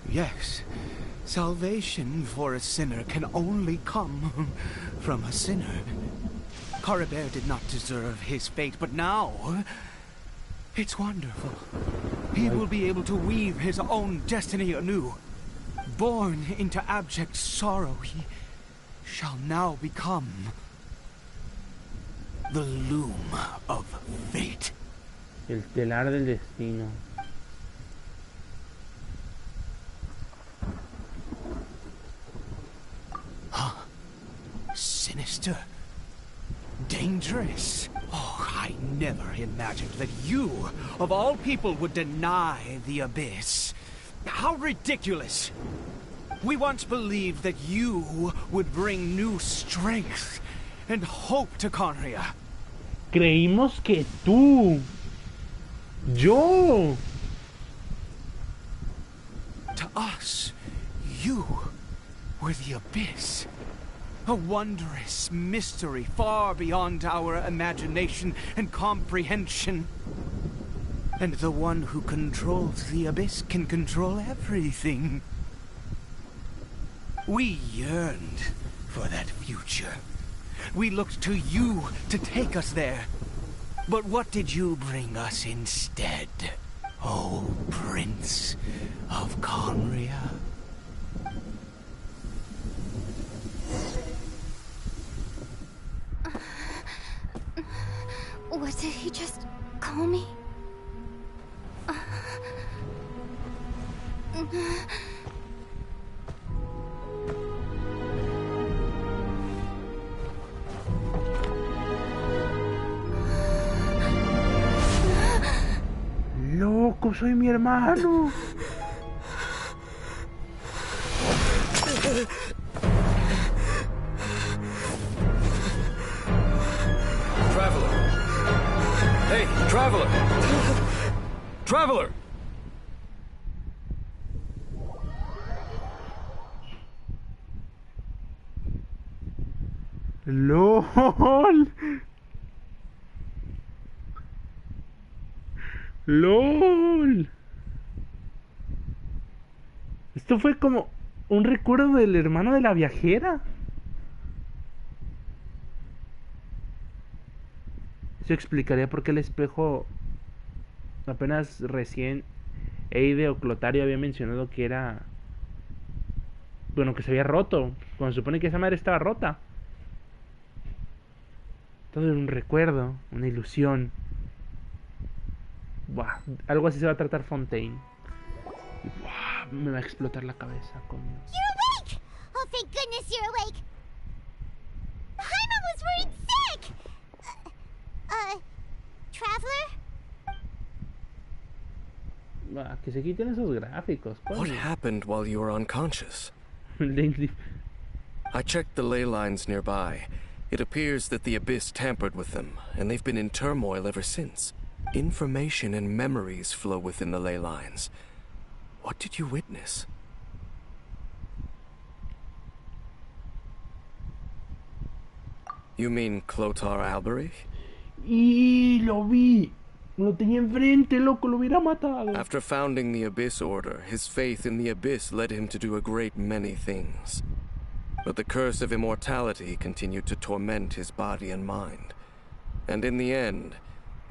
Yes, salvation for a sinner can only come from a sinner. Caribert did not deserve his fate, but now it's wonderful. He will be able to weave his own destiny anew. Born into abject sorrow, he shall now become the loom of fate. El telar del destino. Huh? Sinister. Dangerous. Oh, I never imagined that you, of all people, would deny the abyss. How ridiculous. We once believed that you would bring new strength and hope to Conria. Creímos que tú. Yo. To us, you were the abyss. A wondrous mystery far beyond our imagination and comprehension. And the one who controls the abyss can control everything. We yearned for that future. We looked to you to take us there. But what did you bring us instead, oh Prince of Conria? What did he just call me? Loco, soy mi hermano. Traveler! Hey, Traveler! Traveler! LOL. LOL. Esto fue como un recuerdo del hermano de la viajera. Eso explicaría por qué el espejo apenas recién Eide o Clotario había mencionado que era... Bueno, que se había roto. Cuando se supone que esa madre estaba rota. Todo era un recuerdo, una ilusión. Buah, algo así se va a tratar Fontaine. Y, buah, me va a explotar la cabeza, coño. You're awake! Oh, thank goodness you're awake! Paimon was worried sick! Traveler? Buah, que se quiten esos gráficos, coño. What happened while you were unconscious? Dainslief. I checked the ley lines nearby. It appears that the abyss tampered with them, and they've been in turmoil ever since. Information and memories flow within the ley lines. What did you witness? You mean Clotar Alberich? Y lo vi. Lo tenía enfrente, loco, lo hubiera matado. After founding the Abyss Order, his faith in the Abyss led him to do a great many things. But the curse of immortality continued to torment his body and mind. And in the end,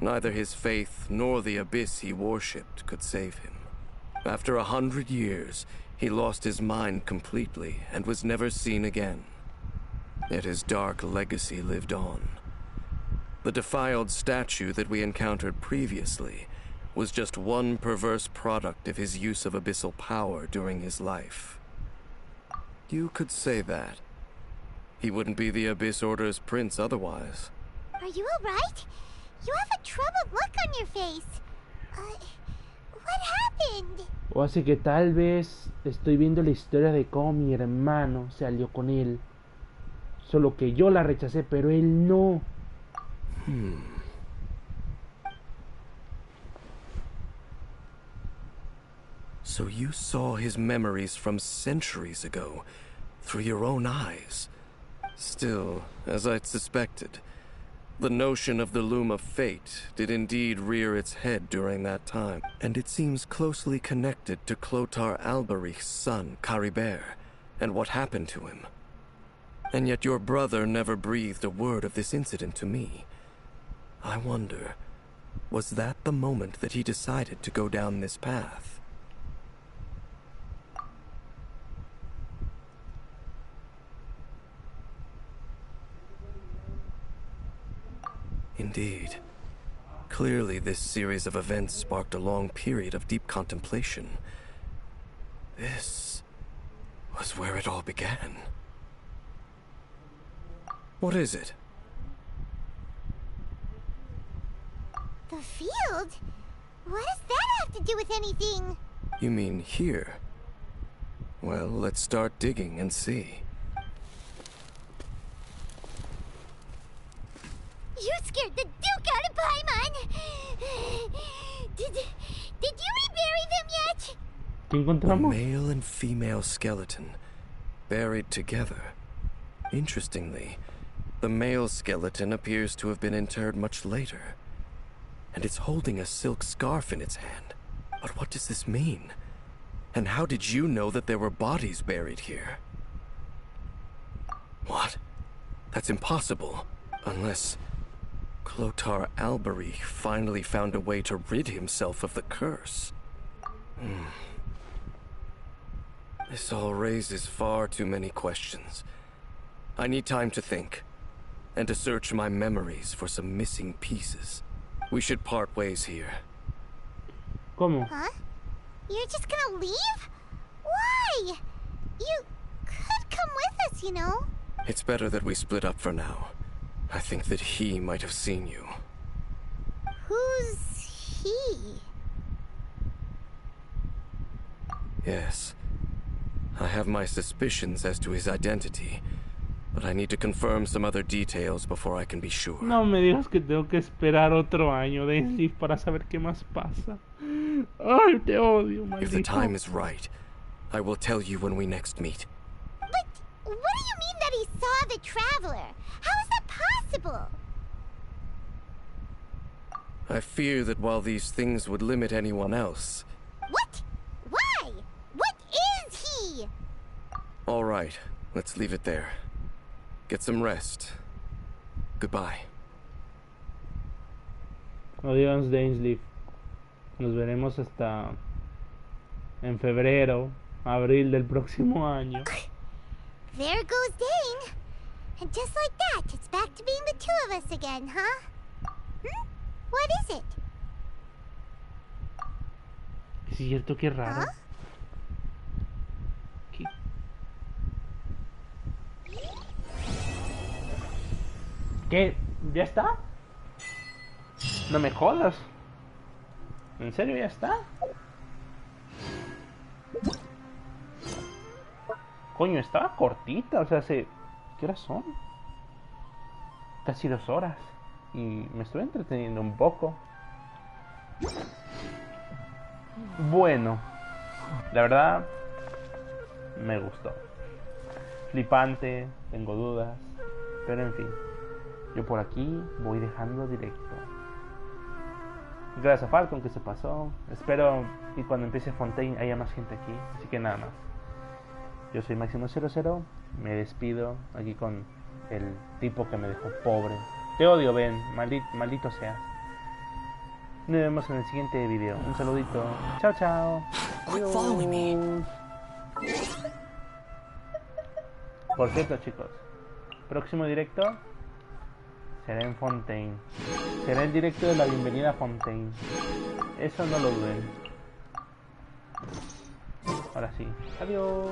neither his faith nor the abyss he worshipped could save him. After 100 years, he lost his mind completely and was never seen again. Yet his dark legacy lived on. The defiled statue that we encountered previously was just one perverse product of his use of abyssal power during his life. You could say that. He wouldn't be the Abyss Order's prince otherwise. Are you alright? You have a troubled look on your face. What happened? O así que tal vez estoy viendo la historia de cómo mi hermano se alió con él. Solo que yo la rechacé, pero él no. So you saw his memories from centuries ago, through your own eyes. Still, as I'd suspected, the notion of the loom of fate did indeed rear its head during that time, and it seems closely connected to Clothar Alberich's son, Caribert, and what happened to him. And yet your brother never breathed a word of this incident to me. I wonder, was that the moment that he decided to go down this path? Indeed. Clearly, this series of events sparked a long period of deep contemplation. This was where it all began. What is it? The field? What does that have to do with anything? You mean here? Well, let's start digging and see. You scared the Duke out of Paimon! Did you rebury them yet? ¿Qué encontramos? A male and female skeleton, buried together. Interestingly, the male skeleton appears to have been interred much later, and it's holding a silk scarf in its hand. But what does this mean? And how did you know that there were bodies buried here? What? That's impossible, unless Clothar Alberich finally found a way to rid himself of the curse. This all raises far too many questions. I need time to think, and to search my memories for some missing pieces. We should part ways here. ¿Cómo? Huh? You're just gonna leave? Why? You could come with us, you know. It's better that we split up for now. I think that he might have seen you. Who's he? Yes. I have my suspicions as to his identity, but I need to confirm some other details before I can be sure. No me digas que tengo que esperar otro año, Dainslief, para saber qué más pasa. Ay, te odio, maldito. If the time is right, I will tell you when we next meet. But what do you mean that he saw the Traveler? How is that possible? I fear that while these things would limit anyone else... What? Why? What is he? All right, let's leave it there. Get some rest. Goodbye. Adiós, Dainslief. Nos veremos hasta en febrero, abril del próximo año. There goes Dane. And just like that, it's back to being the two of us again, huh? What is it? Es cierto, qué raro. Huh? ¿Qué? ¿Qué? ¿Ya está? No me jodas. ¿En serio ya está? Coño, estaba cortita, o sea, ¿qué horas son? Casi 2 horas. Y me estoy entreteniendo un poco. Bueno, la verdad, me gustó. Flipante, tengo dudas, pero en fin, yo por aquí voy dejando directo. Gracias a Falcon que se pasó. Espero que cuando empiece Fontaine haya más gente aquí. Así que nada más. Yo soy Máximo00 me despido aquí con el tipo que me dejó pobre. Te odio, Ben, maldito seas. Nos vemos en el siguiente video. Un saludito. Chao, chao. Adiós. Por cierto, chicos, próximo directo será en Fontaine. Será el directo de la bienvenida a Fontaine. Eso no lo duden. Ahora sí. Adiós.